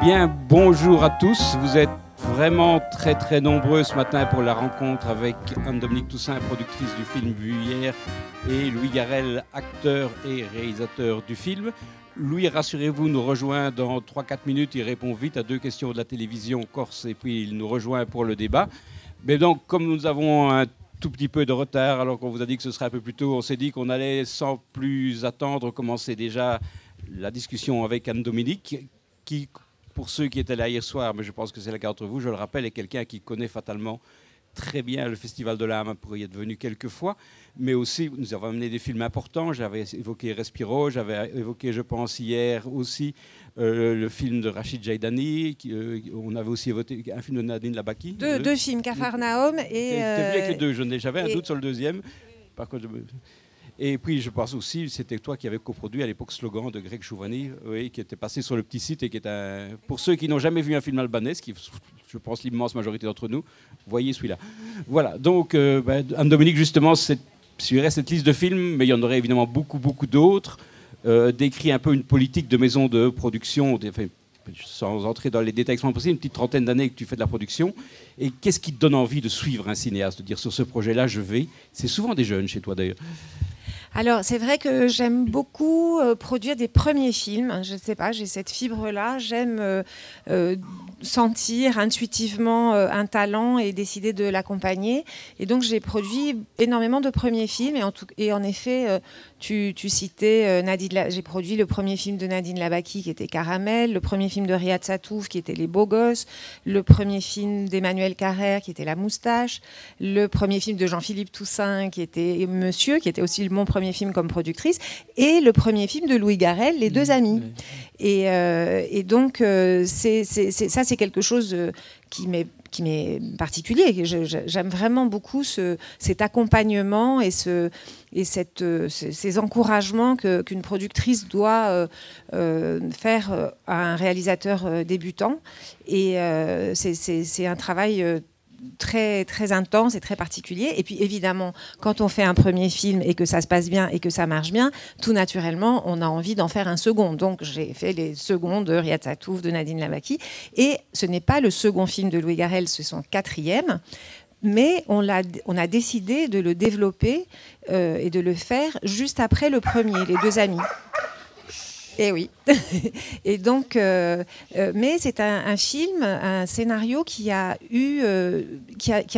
Bien, bonjour à tous. Vous êtes vraiment très nombreux ce matin pour la rencontre avec Anne-Dominique Toussaint, productrice du film Vu hier, et Louis Garrel, acteur et réalisateur du film. Louis, rassurez-vous, nous rejoint dans 3-4 minutes. Il répond vite à 2 questions de la télévision corse et puis il nous rejoint pour le débat. Mais donc, comme nous avons un tout petit peu de retard, alors qu'on vous a dit que ce serait un peu plus tôt, on s'est dit qu'on allait sans plus attendre commencer déjà la discussion avec Anne-Dominique, qui, pour ceux qui étaient là hier soir, mais je pense que c'est le cas entre vous, je le rappelle, est quelqu'un qui connaît fatalement très bien le Festival de l'âme pour y être venu quelques fois, mais aussi nous avons amené des films importants. J'avais évoqué Respiro, j'avais évoqué, je pense, hier aussi le film de Rachid Jaidani, on avait aussi évoqué un film de Nadine Labaki. Deux films, Capharnaüm et... T'es venu avec les deux, j'avais un doute sur le deuxième. Par contre, et puis je pense aussi, c'était toi qui avais coproduit à l'époque Slogan de Greg Chouvani, oui, qui était passé sur le petit site et qui est pour ceux qui n'ont jamais vu un film albanais, ce qui je pense l'immense majorité d'entre nous, voyez celui-là. Voilà, donc Anne-Dominique justement suivrait cette liste de films, mais il y en aurait évidemment beaucoup d'autres, décrit un peu une politique de maison de production, sans entrer dans les détails extrêmement possibles, une petite trentaine d'années que tu fais de la production. Et qu'est-ce qui te donne envie de suivre un cinéaste, de dire sur ce projet-là, je vais. C'est souvent des jeunes chez toi d'ailleurs. Alors, c'est vrai que j'aime beaucoup produire des premiers films. Je ne sais pas, j'ai cette fibre-là. J'aime sentir intuitivement un talent et décider de l'accompagner. Et donc, j'ai produit énormément de premiers films. Et en effet, tu citais Nadine. J'ai produit le premier film de Nadine Labaki qui était Caramel, le premier film de Riyad Satouf qui était Les Beaux Gosses, le premier film d'Emmanuel Carrère qui était La Moustache, le premier film de Jean-Philippe Toussaint qui était Monsieur, qui était aussi mon premier film comme productrice, et le premier film de Louis Garrel, Les Deux Amis. Et donc, ça, c'est quelque chose qui m'est particulier. J'aime vraiment beaucoup cet accompagnement et ces encouragements qu'une productrice doit faire à un réalisateur débutant. Et c'est un travail très intense et très particulier. Et puis évidemment, quand on fait un premier film et que ça se passe bien et que ça marche bien, tout naturellement, on a envie d'en faire un second. Donc j'ai fait les seconds de Riyad Satouf, de Nadine Labaki. Et ce n'est pas le second film de Louis Garrel, c'est son 4e. Mais on a décidé de le développer et de le faire juste après le premier, Les Deux Amis. Et oui. Et donc, mais c'est un film, un scénario qui a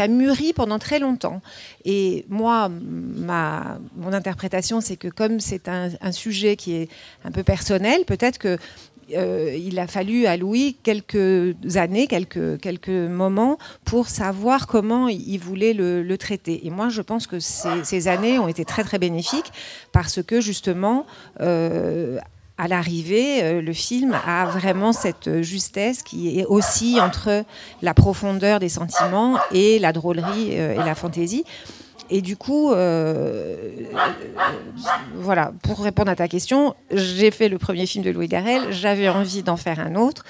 mûri pendant très longtemps. Et moi, mon interprétation, c'est que comme c'est un sujet qui est un peu personnel, peut-être que il a fallu à Louis quelques années, quelques moments pour savoir comment il voulait le traiter. Et moi, je pense que ces années ont été très bénéfiques parce que justement, à l'arrivée, le film a vraiment cette justesse qui est aussi entre la profondeur des sentiments et la drôlerie et la fantaisie. Et du coup, voilà, pour répondre à ta question, j'ai fait le premier film de Louis Garrel, j'avais envie d'en faire un autre.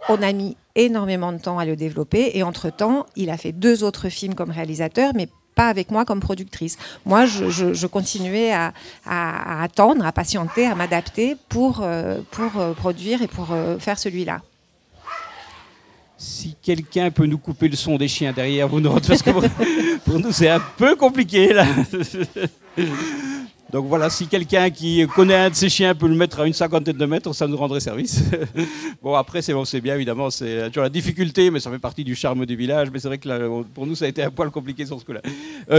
On a mis énormément de temps à le développer et entre-temps, il a fait 2 autres films comme réalisateur, mais pas avec moi comme productrice. Moi, je continuais à attendre, à patienter, à m'adapter pour produire et pour faire celui-là. Si quelqu'un peut nous couper le son des chiens derrière, vous nous parce que pour nous, c'est un peu compliqué, là. Donc voilà, si quelqu'un qui connaît un de ces chiens peut le mettre à une 50aine de mètres, ça nous rendrait service. Bon, après, c'est bien, évidemment, c'est toujours la difficulté, mais ça fait partie du charme du village. Mais c'est vrai que là, pour nous, ça a été un poil compliqué sur ce coup-là.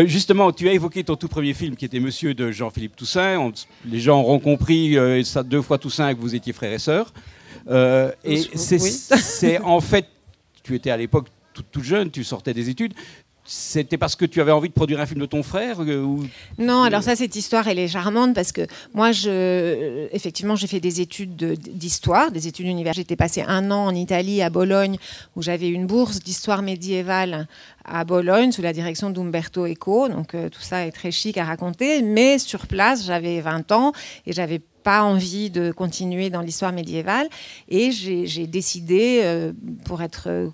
Justement, tu as évoqué ton tout premier film, qui était Monsieur de Jean-Philippe Toussaint. Les gens auront compris, ça 2 fois Toussaint, que vous étiez frères et sœurs. Et c'est en fait, tu étais à l'époque toute jeune, tu sortais des études. C'était parce que tu avais envie de produire un film de ton frère Non, alors ça, cette histoire, elle est charmante parce que moi, effectivement, j'ai fait des études d'histoire, des études universitaires. J'étais passé 1 an en Italie, à Bologne, où j'avais une bourse d'histoire médiévale à Bologne, sous la direction d'Umberto Eco. Donc, tout ça est très chic à raconter. Mais sur place, j'avais 20 ans et j'avais pas envie de continuer dans l'histoire médiévale et j'ai décidé, pour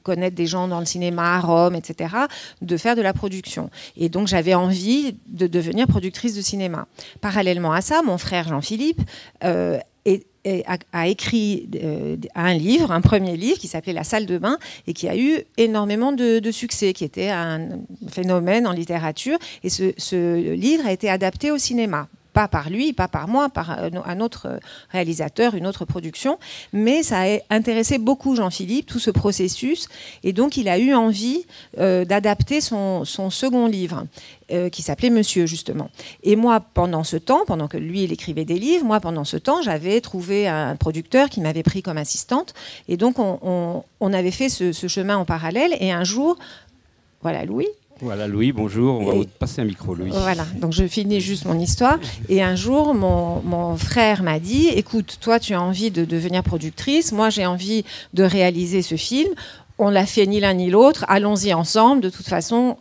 connaître des gens dans le cinéma à Rome, etc., de faire de la production. Et donc j'avais envie de devenir productrice de cinéma. Parallèlement à ça, mon frère Jean-Philippe a écrit un livre, un premier livre qui s'appelait La salle de bain et qui a eu énormément de succès, qui était un phénomène en littérature. Et ce livre a été adapté au cinéma. Pas par lui, pas par moi, par un autre réalisateur, une autre production. Mais ça a intéressé beaucoup Jean-Philippe, tout ce processus. Et donc, il a eu envie d'adapter son second livre, qui s'appelait Monsieur, justement. Et moi, pendant ce temps, pendant que lui, il écrivait des livres, moi, pendant ce temps, j'avais trouvé un producteur qui m'avait pris comme assistante. Et donc, on avait fait ce chemin en parallèle. Et un jour, voilà, Louis. Voilà, Louis, bonjour. On va vous passer un micro, Louis. Voilà, donc je finis juste mon histoire. Et un jour, mon frère m'a dit, écoute, toi, tu as envie de devenir productrice. Moi, j'ai envie de réaliser ce film. On l'a fait ni l'un ni l'autre. Allons-y ensemble. De toute façon,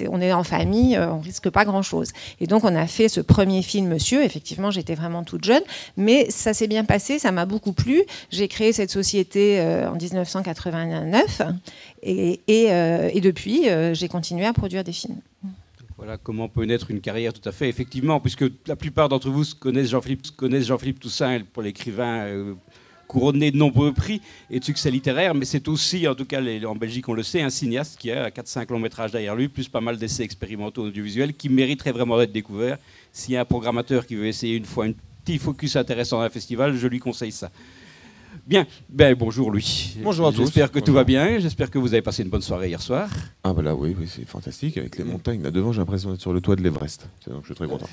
on est en famille, on risque pas grand-chose. Et donc, on a fait ce premier film, Monsieur. Effectivement, j'étais vraiment toute jeune. Mais ça s'est bien passé, ça m'a beaucoup plu. J'ai créé cette société en 1989. Et depuis, j'ai continué à produire des films. Voilà comment peut naître une carrière, tout à fait, effectivement, puisque la plupart d'entre vous connaissent Jean-Philippe Toussaint pour l'écrivain couronné de nombreux prix et de succès littéraires, mais c'est aussi, en tout cas en Belgique on le sait, un cinéaste qui a 4-5 longs métrages derrière lui, plus pas mal d'essais expérimentaux audiovisuels qui mériteraient vraiment d'être découverts. S'il y a un programmateur qui veut essayer une fois un petit focus intéressant dans un festival, je lui conseille ça. Bien, bonjour Louis. Bonjour à tous. J'espère que tout va bien, j'espère que vous avez passé une bonne soirée hier soir. Ah bah là oui, c'est fantastique, avec les montagnes là devant, j'ai l'impression d'être sur le toit de l'Everest. Donc je suis très content.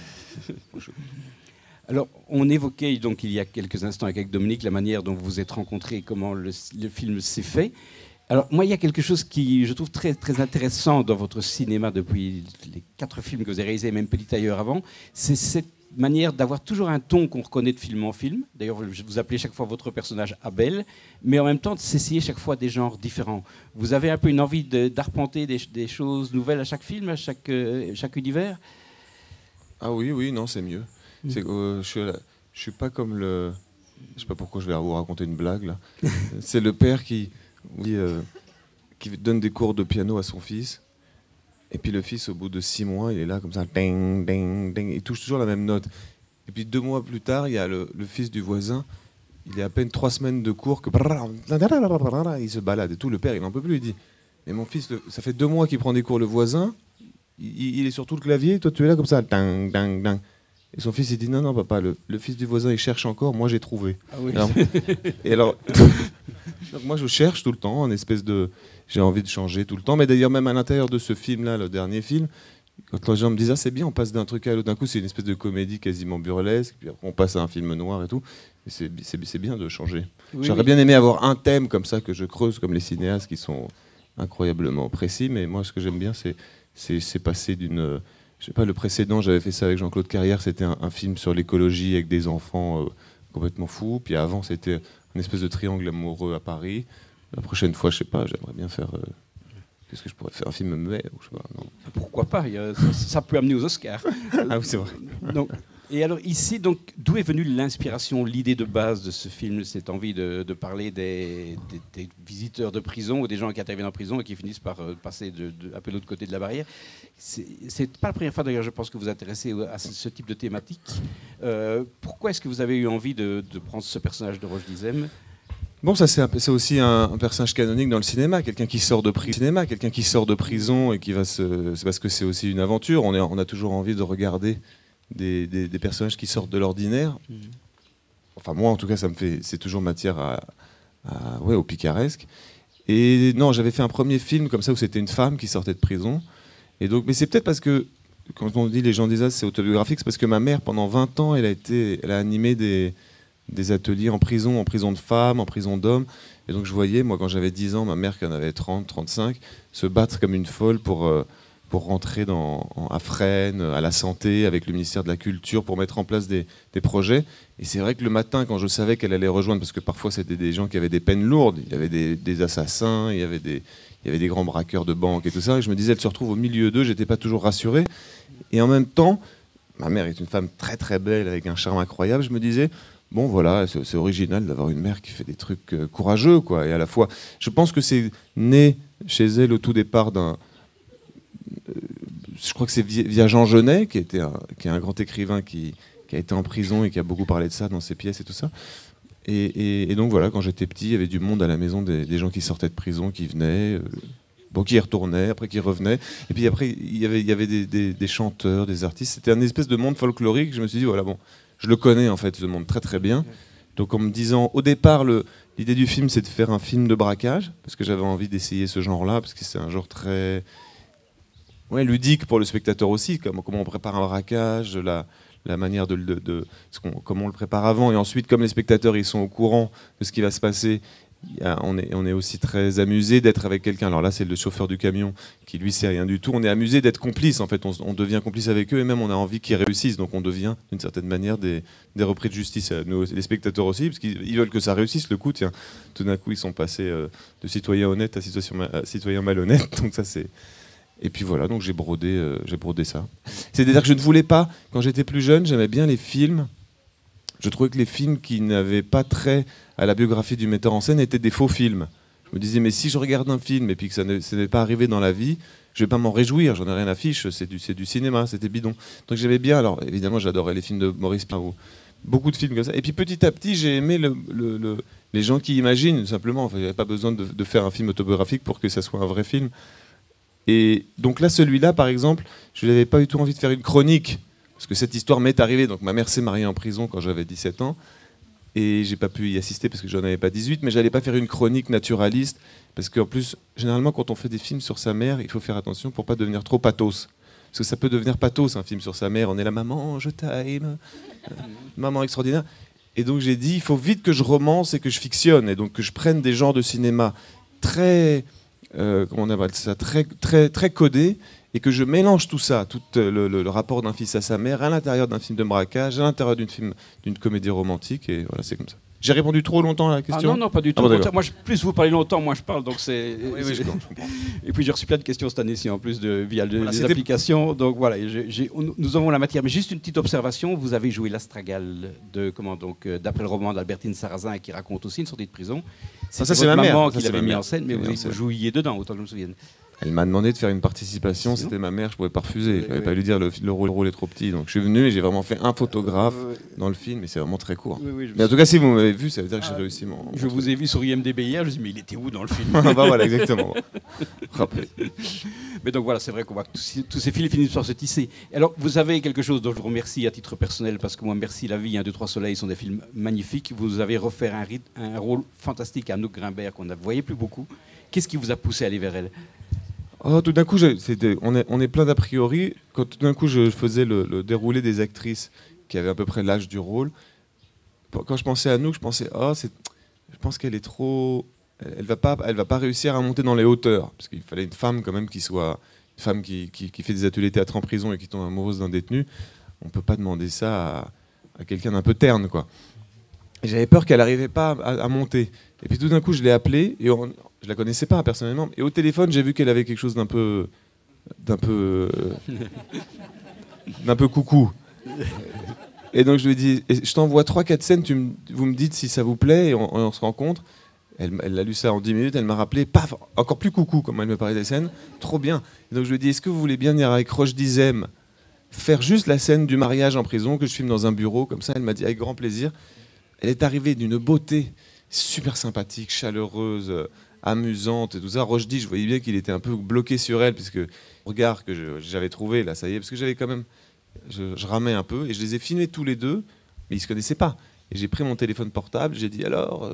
Alors, on évoquait donc il y a quelques instants avec Dominique la manière dont vous vous êtes rencontrés, comment le film s'est fait. Alors, moi, il y a quelque chose qui, je trouve, très, très intéressant dans votre cinéma depuis les 4 films que vous avez réalisés, même Petit Ailleurs avant, c'est cette manière d'avoir toujours un ton qu'on reconnaît de film en film. D'ailleurs, vous appelez chaque fois votre personnage Abel, mais en même temps, de s'essayer chaque fois des genres différents. Vous avez un peu une envie d'arpenter des choses nouvelles à chaque film, à chaque univers? Ah oui, non, c'est mieux. C'est que je suis pas comme le... Je sais pas pourquoi je vais vous raconter une blague, là. C'est le père qui donne des cours de piano à son fils. Et puis le fils, au bout de 6 mois, il est là comme ça, ding, ding, ding, il touche toujours la même note. Et puis 2 mois plus tard, il y a le fils du voisin, il est à peine 3 semaines de cours que... Il se balade et tout, le père, il n'en peut plus, il dit, mais mon fils, ça fait 2 mois qu'il prend des cours, le voisin, il est sur tout le clavier, toi tu es là comme ça, ding, ding, ding. Et son fils, il dit, non, papa, le fils du voisin, il cherche encore, moi j'ai trouvé. Ah oui. Alors donc moi je cherche tout le temps, en espèce de... J'ai envie de changer tout le temps, mais d'ailleurs même à l'intérieur de ce film-là, le dernier film, quand les gens me disent, ah c'est bien, on passe d'un truc à l'autre, d'un coup c'est une espèce de comédie quasiment burlesque, puis après on passe à un film noir et tout, et c'est bien de changer. Oui, j'aurais bien aimé avoir un thème comme ça que je creuse, comme les cinéastes qui sont incroyablement précis, mais moi ce que j'aime bien c'est passer d'une... Je sais pas, le précédent, j'avais fait ça avec Jean-Claude Carrière, c'était un film sur l'écologie avec des enfants complètement fous. Puis avant, c'était une espèce de triangle amoureux à Paris. La prochaine fois, je sais pas, j'aimerais bien faire... Qu'est-ce que je pourrais faire? Un film muet ou je sais pas, non. Pourquoi pas? Ça peut amener aux Oscars. Ah oui, c'est vrai. Donc, et alors ici, donc, d'où est venue l'inspiration, l'idée de base de ce film, cette envie de parler des visiteurs de prison ou des gens qui interviennent en prison et qui finissent par passer un peu de l'autre côté de la barrière? C'est pas la première fois d'ailleurs, je pense, que vous vous intéressez à ce type de thématique. Pourquoi est-ce que vous avez eu envie de prendre ce personnage de Roche Dizem? Bon, ça c'est aussi un personnage canonique dans le cinéma, quelqu'un qui sort de prison et qui va c'est parce que c'est aussi une aventure. On a toujours envie de regarder des personnages qui sortent de l'ordinaire. Enfin moi en tout cas c'est toujours matière au picaresque. Et non, j'avais fait un premier film comme ça où c'était une femme qui sortait de prison. Et donc, mais c'est peut-être parce que quand on dit les gens disent c'est autobiographique, c'est parce que ma mère pendant 20 ans elle a animé des ateliers en prison de femmes, en prison d'hommes. Et donc je voyais, moi quand j'avais 10 ans, ma mère qui en avait 30, 35, se battre comme une folle pour rentrer à Fresnes, à la santé, avec le ministère de la Culture, pour mettre en place des projets. Et c'est vrai que le matin, quand je savais qu'elle allait rejoindre, parce que parfois c'était des gens qui avaient des peines lourdes, il y avait des assassins, il y avait des grands braqueurs de banques et tout ça, et je me disais, elle se retrouve au milieu d'eux, j'étais pas toujours rassuré. Et en même temps, ma mère est une femme très très belle, avec un charme incroyable, je me disais, bon voilà, c'est original d'avoir une mère qui fait des trucs courageux, quoi. Et à la fois, je pense que c'est né chez elle au tout départ je crois que c'est via Jean Genet, qui est un grand écrivain qui a été en prison et qui a beaucoup parlé de ça dans ses pièces et tout ça. Et donc voilà, quand j'étais petit, il y avait du monde à la maison, des gens qui sortaient de prison, qui venaient, bon, qui y retournaient, après qui revenaient. Et puis après, il y avait des chanteurs, des artistes. C'était un espèce de monde folklorique. Je me suis dit, voilà, bon, je le connais en fait, ce monde très très bien. Donc en me disant, au départ, l'idée du film, c'est de faire un film de braquage, parce que j'avais envie d'essayer ce genre-là, parce que c'est un genre très ludique pour le spectateur aussi, comment on prépare un braquage, la manière comment on le prépare avant, et ensuite, comme les spectateurs ils sont au courant de ce qui va se passer, on est aussi très amusé d'être avec quelqu'un. Alors là, c'est le chauffeur du camion qui lui sait rien du tout. On est amusé d'être complice, en fait. On devient complice avec eux, et même on a envie qu'ils réussissent. Donc on devient, d'une certaine manière, des repris de justice. Nous, les spectateurs aussi, parce qu'ils veulent que ça réussisse. Le coup, tiens, tout d'un coup, ils sont passés de citoyens honnêtes à citoyens malhonnêtes. Donc ça, c'est... Et puis voilà, donc j'ai brodé ça. C'est-à-dire que je ne voulais pas, quand j'étais plus jeune, j'aimais bien les films. Je trouvais que les films qui n'avaient pas trait à la biographie du metteur en scène étaient des faux films. Je me disais, mais si je regarde un film et puis que ça n'est pas arrivé dans la vie, je vais pas m'en réjouir, j'en ai rien à fiche, c'est du cinéma, c'était bidon. Donc j'aimais bien, alors évidemment j'adorais les films de Maurice Piron, beaucoup de films comme ça. Et puis petit à petit, j'ai aimé les gens qui imaginent, simplement. Enfin, il n'y avait pas besoin de faire un film autobiographique pour que ça soit un vrai film. Et donc là, celui-là, par exemple, je n'avais pas du tout envie de faire une chronique, parce que cette histoire m'est arrivée. Donc ma mère s'est mariée en prison quand j'avais 17 ans, et j'ai pas pu y assister parce que j'en avais pas 18, mais j'allais pas faire une chronique naturaliste, parce qu'en plus, généralement, quand on fait des films sur sa mère, il faut faire attention pour pas devenir trop pathos. Parce que ça peut devenir pathos, un film sur sa mère. On est là, maman, je t'aime, maman extraordinaire. Et donc j'ai dit, il faut vite que je romance et que je fictionne, et donc que je prenne des genres de cinéma très... comment on appelle ça, très, très, très codé, et que je mélange tout ça, tout le rapport d'un fils à sa mère, à l'intérieur d'un film de braquage, à l'intérieur d'une comédie romantique, et voilà, c'est comme ça. J'ai répondu trop longtemps à la question? Ah non, pas du tout. Moi, plus vous parlez longtemps, moi je parle, donc c'est... Oui, je comprends. Et puis j'ai reçu plein de questions cette année-ci, en plus, via les applications, donc voilà, nous avons la matière. Mais juste une petite observation, vous avez joué l'Astragale d'après le roman d'Albertine Sarrazin, qui raconte aussi une sortie de prison. Ça, c'est ma mère qui l'avait mis en scène, mais vous jouiez dedans, autant que je me souvienne. Elle m'a demandé de faire une participation, c'était ma mère, je ne pouvais pas refuser. Je n'avais pas lui dire le rôle est trop petit. Donc je suis venu et j'ai vraiment fait un photographe dans le film, et c'est vraiment très court. Mais en tout cas, si vous m'avez vu, ça veut dire que j'ai réussi mon... Je vous ai vu sur IMDb hier, je me suis dit, mais il était où dans le film? Bah voilà, exactement. Mais donc voilà, c'est vrai qu'on voit que tous ces fils finissent par se tisser. Alors, vous avez quelque chose dont je vous remercie à titre personnel, parce que moi, Merci la vie, 1, 2, 3 soleils sont des films magnifiques. Vous avez refait un rôle fantastique à Anouk Grimbert, qu'on ne voyait plus beaucoup. Qu'est-ce qui vous a poussé à aller vers elle? Tout d'un coup, on est plein d'a priori. Quand tout d'un coup, je faisais le déroulé des actrices qui avaient à peu près l'âge du rôle, quand je pensais à Anouk, je pensais, je pense qu'elle est trop... Elle va pas réussir à monter dans les hauteurs, parce qu'il fallait une femme quand même qui fait des ateliers théâtre en prison et qui tombe amoureuse d'un détenu. On peut pas demander ça à quelqu'un d'un peu terne, quoi. Et j'avais peur qu'elle n'arrivait pas à monter. Et puis tout d'un coup, je l'ai appelée, et je la connaissais pas personnellement, et au téléphone, j'ai vu qu'elle avait quelque chose d'un peu coucou. Et donc je lui ai dit, je t'envoie 3-4 scènes, vous me dites si ça vous plaît, et on se rencontre. Elle a lu ça en 10 minutes, elle m'a rappelé, paf, encore plus coucou, comme elle me parlait des scènes, trop bien. Et donc je lui ai dit, est-ce que vous voulez bien venir avec Roche Dizem, faire juste la scène du mariage en prison, que je filme dans un bureau, comme ça? Elle m'a dit, avec grand plaisir. Elle est arrivée d'une beauté super sympathique, chaleureuse, amusante et tout ça. Roche dit, je voyais bien qu'il était un peu bloqué sur elle, puisque le regard que j'avais trouvé, là, ça y est, parce que j'avais quand même... Je ramais un peu, et je les ai filmés tous les deux, mais ils ne se connaissaient pas. Et j'ai pris mon téléphone portable, j'ai dit, alors,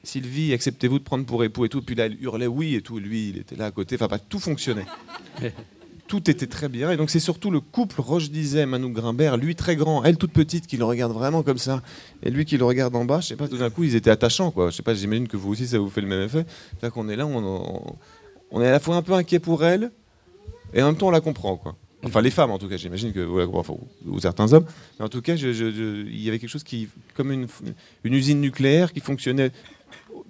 Sylvie, acceptez-vous de prendre pour époux et tout? Puis là, elle hurlait oui et tout, lui, il était là à côté, enfin, tout fonctionnait. Tout était très bien, et donc c'est surtout le couple Roche Dizem, Anouk Grimbert, lui très grand, elle toute petite, qui le regarde vraiment comme ça, et lui qui le regarde en bas. Je sais pas, tout d'un coup ils étaient attachants, quoi. Je sais pas, j'imagine que vous aussi ça vous fait le même effet. C'est-à-dire qu'on est là, on est à la fois un peu inquiet pour elle, et en même temps on la comprend, quoi. Enfin les femmes en tout cas, j'imagine que ou certains hommes, mais en tout cas il y avait quelque chose qui, comme une usine nucléaire qui fonctionnait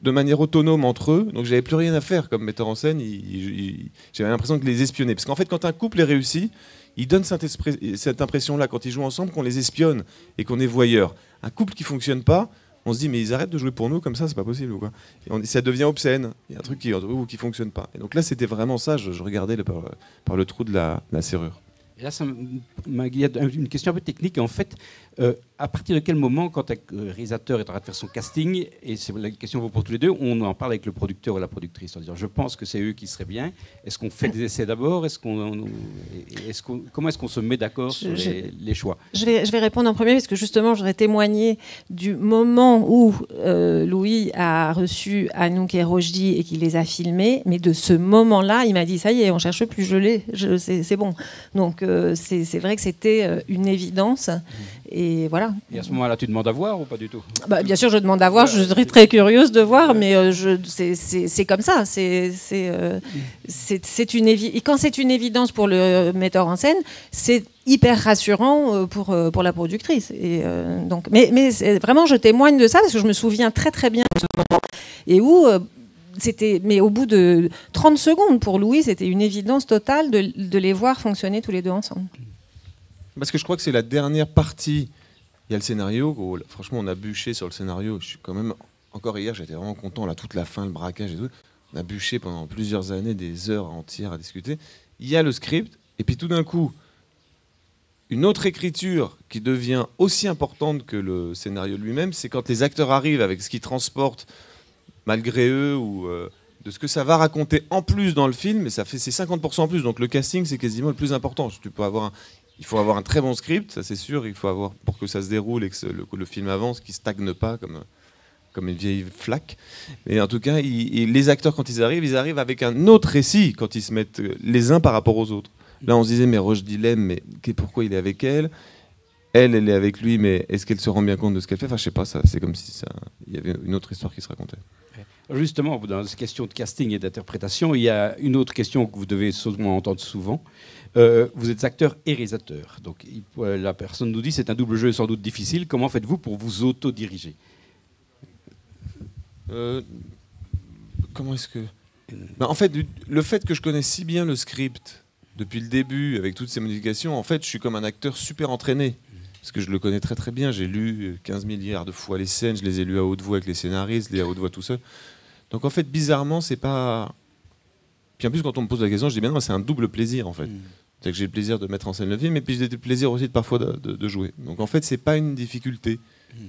de manière autonome entre eux, donc j'avais plus rien à faire comme metteur en scène. J'avais l'impression de les espionner, parce qu'en fait quand un couple est réussi, il donne cette impression-là quand ils jouent ensemble, qu'on les espionne et qu'on est voyeur. Un couple qui fonctionne pas, on se dit mais ils arrêtent de jouer pour nous comme ça, c'est pas possible ou quoi. Et ça devient obscène, il y a un truc qui fonctionne pas. Et donc là c'était vraiment ça, je regardais par le trou de la serrure. Et là, ça m'a guidé une question un peu technique. En fait, à partir de quel moment, quand un réalisateur est en train de faire son casting, et c'est la question vaut pour tous les deux, on en parle avec le producteur ou la productrice en disant je pense que c'est eux qui seraient bien. Est-ce qu'on fait des essais d'abord? Comment est-ce qu'on se met d'accord sur les choix? Je vais répondre en premier parce que justement j'aurais témoigné du moment où Louis a reçu Anouk et Rochdy et qu'il les a filmés, mais de ce moment-là il m'a dit ça y est, on cherche plus, c'est bon. Donc c'est vrai que c'était une évidence. Et voilà. Et à ce moment-là, tu demandes à voir ou pas du tout? Bien sûr, je demande à voir. Je serais très curieuse de voir, mais c'est comme ça. Et quand c'est une évidence pour le metteur en scène, c'est hyper rassurant pour la productrice. Et donc, mais vraiment, je témoigne de ça parce que je me souviens très très bien de ce moment et où. Mais au bout de 30 secondes, pour Louis, c'était une évidence totale de les voir fonctionner tous les deux ensemble. Parce que je crois que c'est la dernière partie. Il y a le scénario. Où, franchement, on a bûché sur le scénario. Je suis quand même encore hier, j'étais vraiment content. Là, toute la fin, le braquage et tout. On a bûché pendant plusieurs années, des heures entières à discuter. Il y a le script, et puis tout d'un coup, une autre écriture qui devient aussi importante que le scénario lui-même, c'est quand les acteurs arrivent avec ce qu'ils transportent malgré eux ou de ce que ça va raconter en plus dans le film. Et c'est 50% en plus. Donc le casting, c'est quasiment le plus important. Il faut avoir un très bon script, ça c'est sûr. Il faut avoir, pour que ça se déroule et que le film avance, qu'il ne stagne pas comme une vieille flaque. Mais en tout cas, les acteurs, quand ils arrivent avec un autre récit, quand ils se mettent les uns par rapport aux autres. Là, on se disait, mais Rochdy l'aime, mais pourquoi il est avec elle? Elle est avec lui, mais est-ce qu'elle se rend bien compte de ce qu'elle fait? Enfin, je sais pas, c'est comme si il y avait une autre histoire qui se racontait. Justement, dans ces questions de casting et d'interprétation, il y a une autre question que vous devez sûrement entendre souvent. Vous êtes acteur et réalisateur. Donc, la personne nous dit c'est un double jeu sans doute difficile. Comment faites-vous pour vous auto-diriger? Comment est-ce que... En fait, le fait que je connais si bien le script depuis le début, avec toutes ces modifications, en fait, je suis comme un acteur super entraîné. Parce que je le connais très très bien. J'ai lu 15 milliards de fois les scènes, je les ai lues à haute voix avec les scénaristes, à haute voix tout seul. Donc en fait, bizarrement, c'est pas... Puis en plus, quand on me pose la question, je dis bien non, c'est un double plaisir en fait. C'est que j'ai le plaisir de mettre en scène le film, et puis j'ai le plaisir aussi parfois de jouer. Donc en fait, c'est pas une difficulté,